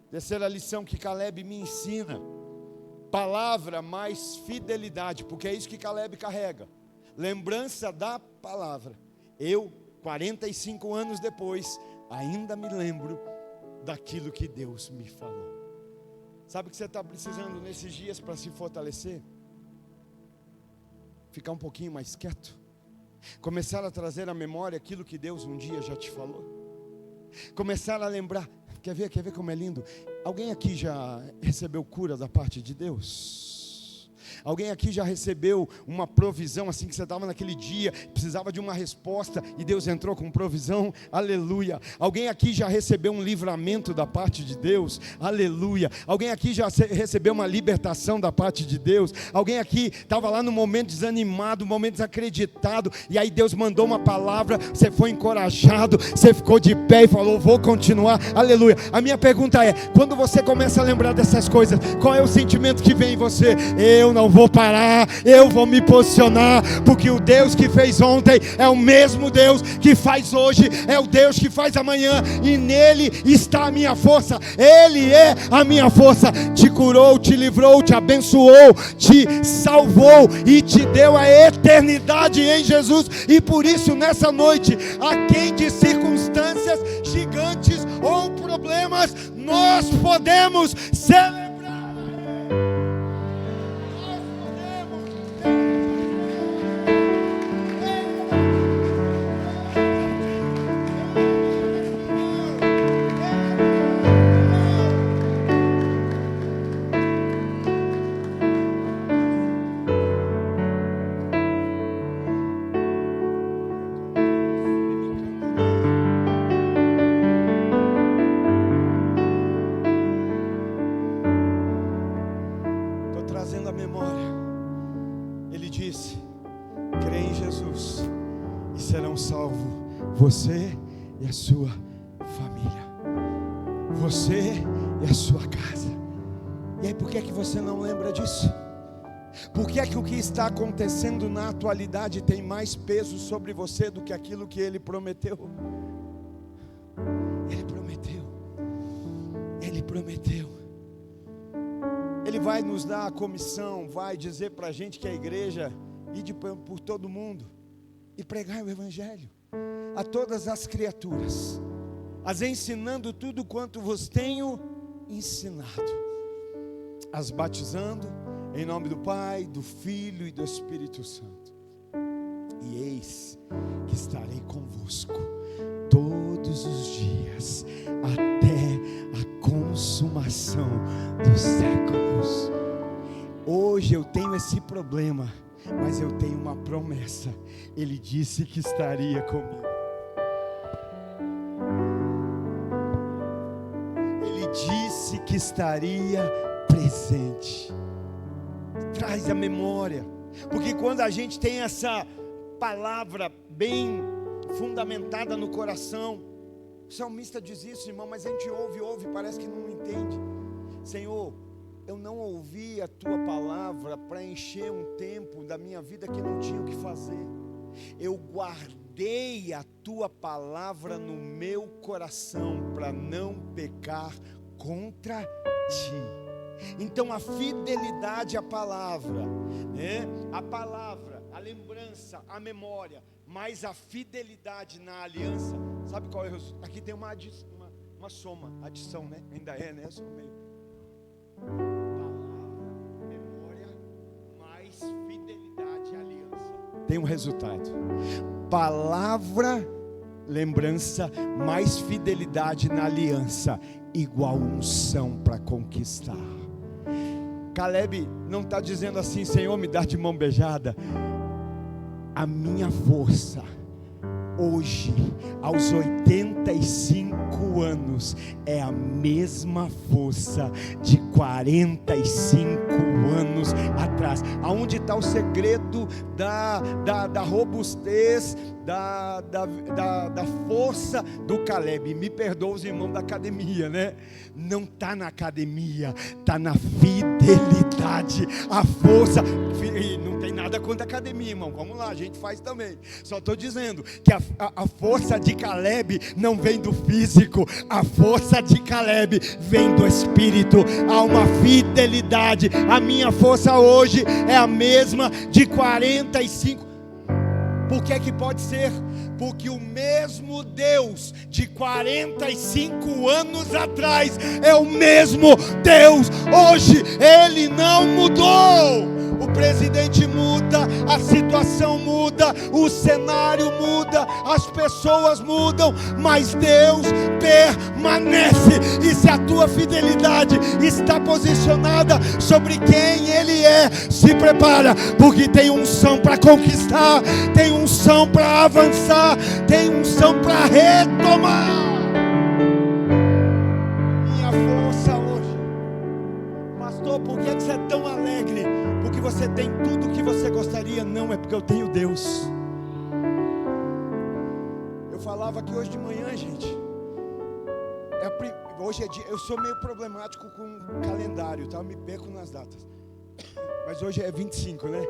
[SPEAKER 1] Terceira lição que Caleb me ensina, palavra mais fidelidade, porque é isso que Caleb carrega, lembrança da palavra. Eu, 45 anos depois, ainda me lembro daquilo que Deus me falou. Sabe o que você está precisando nesses dias para se fortalecer? ficar um pouquinho mais quieto, começar a trazer à memória aquilo que Deus um dia já te falou, começar a lembrar. Quer ver como é lindo? Alguém aqui já recebeu cura da parte de Deus? Alguém aqui já recebeu uma provisão, assim que você estava naquele dia, precisava de uma resposta e Deus entrou com provisão? Aleluia. Alguém aqui já recebeu um livramento da parte de Deus? Aleluia. Alguém aqui já recebeu uma libertação da parte de Deus? Alguém aqui estava lá no momento desanimado, no momento desacreditado, e aí Deus mandou uma palavra, você foi encorajado, você ficou de pé e falou: vou continuar. Aleluia. A minha pergunta é: quando você começa a lembrar dessas coisas, qual é o sentimento que vem em você? Eu não vou parar, eu vou me posicionar, porque o Deus que fez ontem é o mesmo Deus que faz hoje, é o Deus que faz amanhã, e nele está a minha força. Ele é a minha força. Te curou, te livrou, te abençoou, te salvou e te deu a eternidade em Jesus. E por isso nessa noite, aquém de circunstâncias gigantes ou problemas, nós podemos celebrar. Você e a sua família, você e a sua casa. E aí, por que é que você não lembra disso? Por que é que o que está acontecendo na atualidade tem mais peso sobre você do que aquilo que Ele prometeu? Ele prometeu, Ele prometeu. Ele vai nos dar a comissão, vai dizer para a gente que a igreja ide por todo mundo e pregar o Evangelho a todas as criaturas, as ensinando tudo quanto vos tenho ensinado, as batizando em nome do Pai, do Filho e do Espírito Santo. E eis que estarei convosco todos os dias, até a consumação dos séculos. Hoje eu tenho esse problema, mas eu tenho uma promessa. Ele disse que estaria comigo. Disse que estaria presente. Traz a memória, porque quando a gente tem essa palavra bem fundamentada no coração, o salmista diz isso, irmão, mas a gente ouve, parece que não entende. Senhor, eu não ouvi a tua palavra para encher um tempo da minha vida que não tinha o que fazer. Eu guardei a tua palavra no meu coração para não pecar contra ti. Então a fidelidade à palavra, né? A palavra, a lembrança, a memória, mas a fidelidade na aliança. Sabe qual é o resultado? Aqui tem uma soma, adição, né? Ainda é, né? Só meio. Palavra, memória, mais fidelidade, aliança. Tem um resultado. Palavra, lembrança, mais fidelidade na aliança, igual unção para conquistar. Caleb não está dizendo assim: Senhor, me dá de mão beijada. A minha força hoje, aos 85 anos, é a mesma força de 45 anos atrás. Aonde está o segredo da robustez, da força do Caleb? Me perdoa os irmãos da academia, né? Não está na academia, está na fidelidade. A força, não tem nada contra a academia, irmão, vamos lá, a gente faz também. Só estou dizendo que a força de Caleb não vem do físico, a força de Caleb vem do Espírito. Há uma fidelidade. A minha força hoje é a mesma de 45. Por que que pode ser? Porque o mesmo Deus de 45 anos atrás é o mesmo Deus hoje. Ele não mudou. o presidente muda, a situação muda, o cenário muda, as pessoas mudam, mas Deus permanece. E se a tua fidelidade está posicionada sobre quem Ele é, se prepara, porque tem unção para conquistar, tem unção para avançar, tem unção para retomar. Minha força hoje, pastor, por que você é tão alegre? Porque você tem tudo o que você gostaria? Não, é porque eu tenho Deus. Eu falava aqui hoje de manhã, gente. Hoje é dia, eu sou meio problemático com o calendário, tá? Eu me perco nas datas. Mas hoje é 25, né?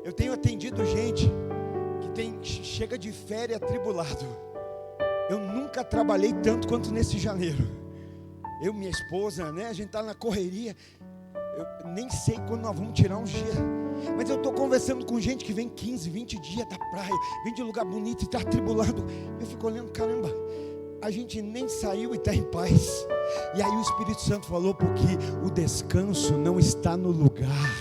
[SPEAKER 1] Eu tenho atendido gente que chega de férias atribulado. Eu nunca trabalhei tanto quanto nesse janeiro. Eu e minha esposa, né? A gente está na correria. Eu nem sei quando nós vamos tirar uns dias. Mas eu estou conversando com gente que vem 15, 20 dias da praia, vem de lugar bonito e está atribulado. Eu fico olhando, caramba, a gente nem saiu e está em paz. E aí o Espírito Santo falou, porque o descanso não está no lugar,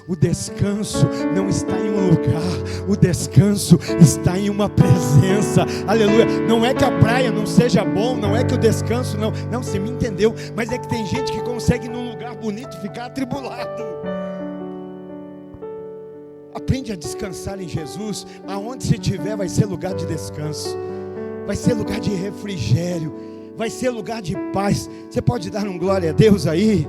[SPEAKER 1] o descanso não está em um lugar, o descanso está em uma presença. Aleluia. Não é que a praia não seja bom, não é que o descanso não, você me entendeu, mas é que tem gente que consegue num lugar bonito ficar atribulado. Aprende a descansar em Jesus. Aonde você estiver vai ser lugar de descanso, vai ser lugar de refrigério, vai ser lugar de paz. Você pode dar um glória a Deus aí?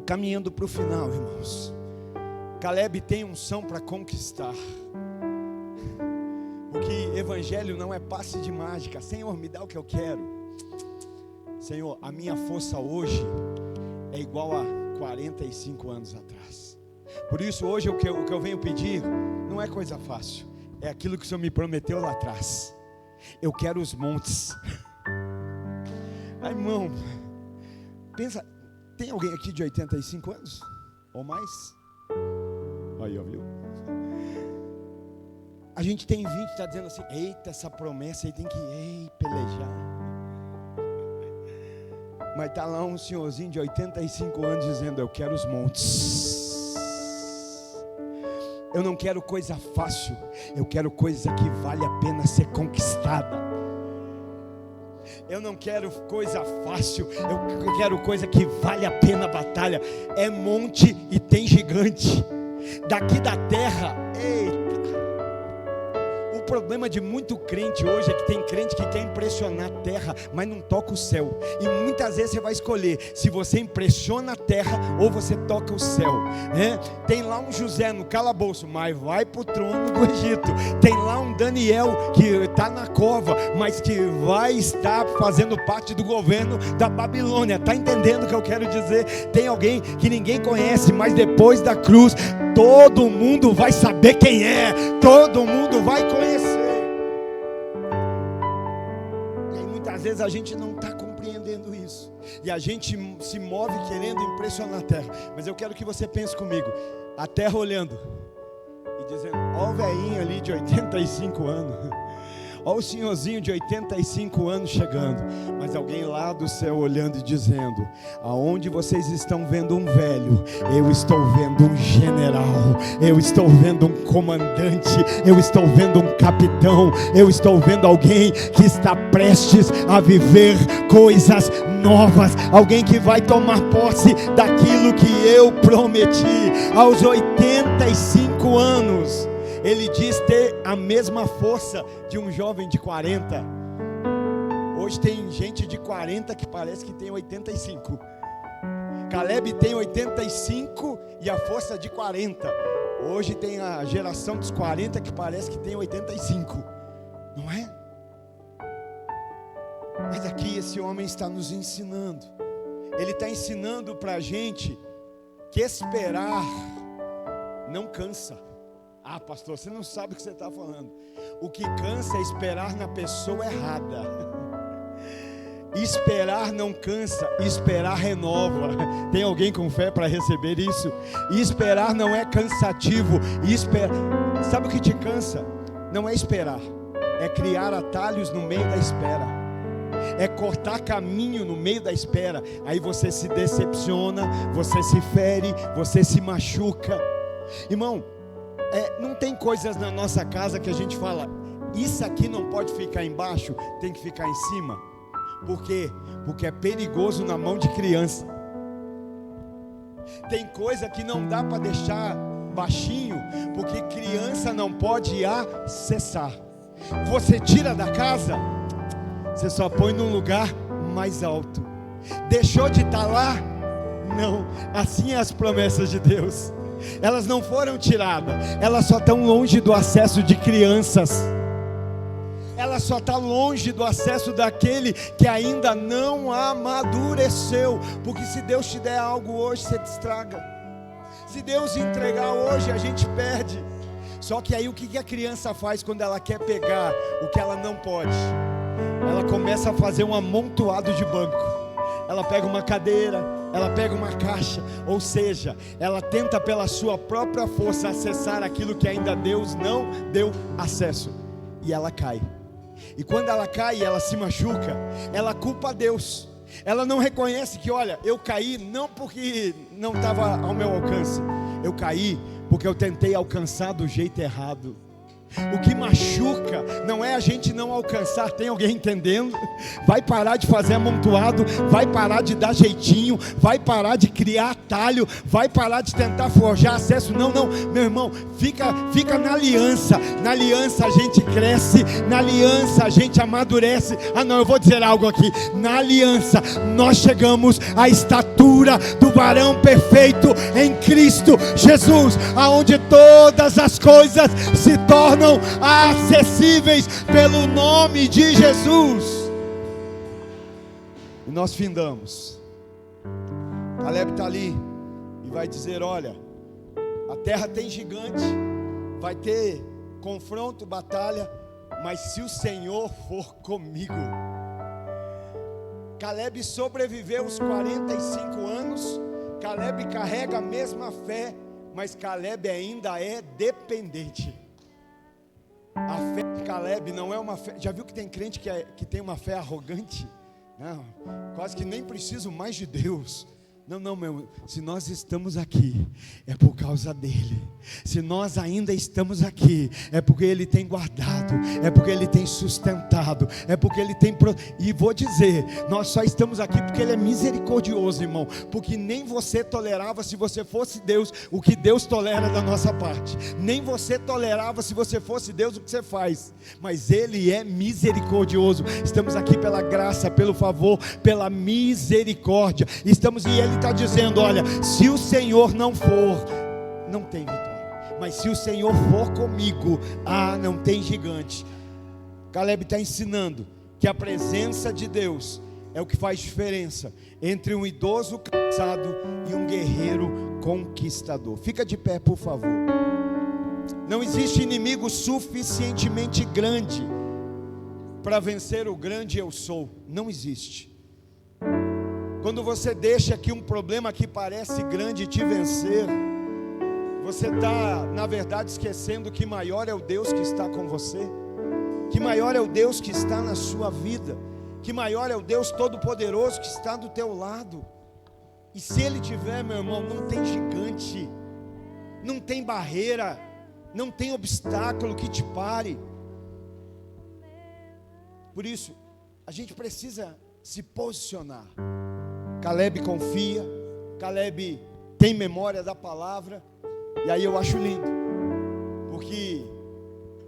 [SPEAKER 1] Caminhando para o final, irmãos. Caleb tem unção para conquistar. Porque evangelho não é passe de mágica. Senhor, me dá o que eu quero. Senhor, a minha força hoje é igual a 45 anos atrás. Por isso hoje o que eu venho pedir não é coisa fácil, é aquilo que o Senhor me prometeu lá atrás. Eu quero os montes. Ai, irmão, pensa, tem alguém aqui de 85 anos? Ou mais? Aí, ó, viu? A gente tem 20, está dizendo assim, eita, essa promessa aí tem que pelejar. Mas está lá um senhorzinho de 85 anos dizendo, eu quero os montes. Eu não quero coisa fácil, eu quero coisa que vale a pena ser conquistada. Eu não quero coisa fácil, eu quero coisa que vale a pena a batalha. É monte e tem gigante. Daqui da terra, eita. O problema de muito crente hoje é que tem crente que quer impressionar a terra, mas não toca o céu. E muitas vezes você vai escolher se você impressiona a terra ou você toca o céu, né? Tem lá um José no calabouço, mas vai para o trono do Egito. Tem lá um Daniel que está na cova, mas que vai estar fazendo parte do governo da Babilônia. Está entendendo o que eu quero dizer? Tem alguém que ninguém conhece, mas depois da cruz todo mundo vai saber quem é, todo mundo vai conhecer. E aí muitas vezes a gente não está compreendendo isso, e a gente se move querendo impressionar a terra. Mas eu quero que você pense comigo, a terra olhando e dizendo, ó o velhinho ali de 85 anos, ó o senhorzinho de 85 anos chegando, mas alguém lá do céu olhando e dizendo, aonde vocês estão vendo um velho, eu estou vendo um general, eu estou vendo um comandante, eu estou vendo um capitão, eu estou vendo alguém que está prestes a viver coisas novas, alguém que vai tomar posse daquilo que eu prometi. Aos 85 anos ele diz ter a mesma força de um jovem de 40. Hoje tem gente de 40 que parece que tem 85. Caleb tem 85 e a força de 40. Hoje tem a geração dos 40 que parece que tem 85. Não é? Mas aqui esse homem está nos ensinando. Ele está ensinando para a gente que esperar não cansa. Ah, pastor, você não sabe o que você está falando. O que cansa é esperar na pessoa errada. Esperar não cansa, esperar renova. Tem alguém com fé para receber isso? Esperar não é cansativo. Sabe o que te cansa? Não é esperar, é criar atalhos no meio da espera. é cortar caminho no meio da espera. Aí você se decepciona, você se fere, você se machuca. Irmão, não tem coisas na nossa casa que a gente fala, isso aqui não pode ficar embaixo, tem que ficar em cima. Por quê? Porque é perigoso na mão de criança. Tem coisa que não dá para deixar baixinho, porque criança não pode acessar. Você tira da casa, você só põe num lugar mais alto. Deixou de estar lá? Não. Assim é as promessas de Deus. Elas não foram tiradas, elas só estão longe do acesso de crianças. Ela só está longe do acesso daquele que ainda não amadureceu. Porque se Deus te der algo hoje, você te estraga. Se Deus entregar hoje, a gente perde. Só que aí o que a criança faz quando ela quer pegar o que ela não pode? Ela começa a fazer um amontoado de banco. Ela pega uma cadeira, ela pega uma caixa. Ou seja, ela tenta pela sua própria força acessar aquilo que ainda Deus não deu acesso. E ela cai. E quando ela cai, ela se machuca, ela culpa a Deus. Ela não reconhece que, olha, eu caí não porque não estava ao meu alcance. Eu caí porque eu tentei alcançar do jeito errado. O que machuca não é a gente não alcançar. Tem alguém entendendo? Vai parar de fazer amontoado, vai parar de dar jeitinho, vai parar de criar atalho, vai parar de tentar forjar acesso. Não, meu irmão, fica na aliança. Na aliança a gente cresce, na aliança a gente amadurece. Eu vou dizer algo aqui. Na aliança nós chegamos à estatura do varão perfeito em Cristo Jesus, aonde todas as coisas se tornam acessíveis pelo nome de Jesus. E nós findamos. Caleb está ali e vai dizer, olha, a terra tem gigante, vai ter confronto, batalha, mas se o Senhor for comigo. Caleb sobreviveu os 45 anos. Caleb carrega a mesma fé, mas Caleb ainda é dependente. A fé de Caleb não é uma fé. Já viu que tem crente que tem uma fé arrogante? Não, quase que nem preciso mais de Deus. Não, meu, se nós estamos aqui, é por causa dele. Se nós ainda estamos aqui, é porque ele tem guardado, é porque ele tem sustentado, é porque ele tem e vou dizer, nós só estamos aqui porque ele é misericordioso, irmão. Porque nem você tolerava, se você fosse Deus, o que Deus tolera da nossa parte. Nem você tolerava, se você fosse Deus, o que você faz. Mas ele é misericordioso. Estamos aqui pela graça, pelo favor, pela misericórdia. Estamos, e ele está dizendo, olha, se o Senhor não for, não tem vitória, mas se o Senhor for comigo, não tem gigante. Caleb está ensinando que a presença de Deus é o que faz diferença entre um idoso cansado e um guerreiro conquistador. Fica de pé, por favor. Não existe inimigo suficientemente grande para vencer o grande eu sou. Não existe. Quando você deixa que um problema que parece grande te vencer, você está, na verdade, esquecendo que maior é o Deus que está com você, que maior é o Deus que está na sua vida, que maior é o Deus Todo-Poderoso que está do teu lado. E se Ele tiver, meu irmão, não tem gigante, não tem barreira, não tem obstáculo que te pare. Por isso, a gente precisa se posicionar. Caleb confia, Caleb tem memória da palavra. E aí eu acho lindo, porque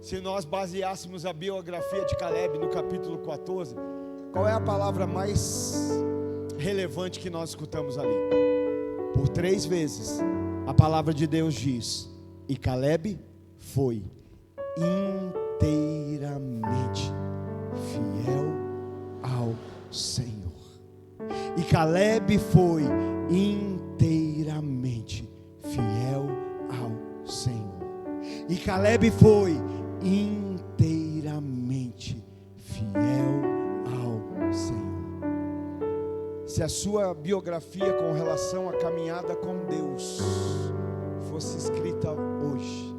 [SPEAKER 1] se nós baseássemos a biografia de Caleb no capítulo 14, qual é a palavra mais relevante que nós escutamos ali? Por 3 vezes a palavra de Deus diz: e Caleb foi inteiramente fiel ao Senhor. E Caleb foi inteiramente fiel ao Senhor. E Caleb foi inteiramente fiel ao Senhor. Se a sua biografia com relação à caminhada com Deus fosse escrita hoje,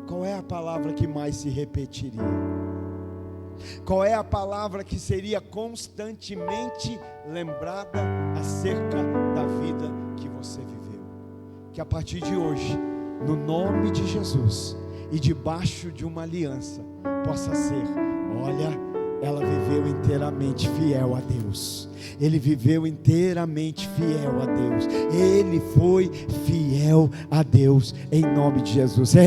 [SPEAKER 1] qual é a palavra que mais se repetiria? Qual é a palavra que seria constantemente lembrada acerca da vida que você viveu? Que a partir de hoje, no nome de Jesus e debaixo de uma aliança, possa ser: olha, ela viveu inteiramente fiel a Deus. Ele viveu inteiramente fiel a Deus. Ele foi fiel a Deus, em nome de Jesus. Você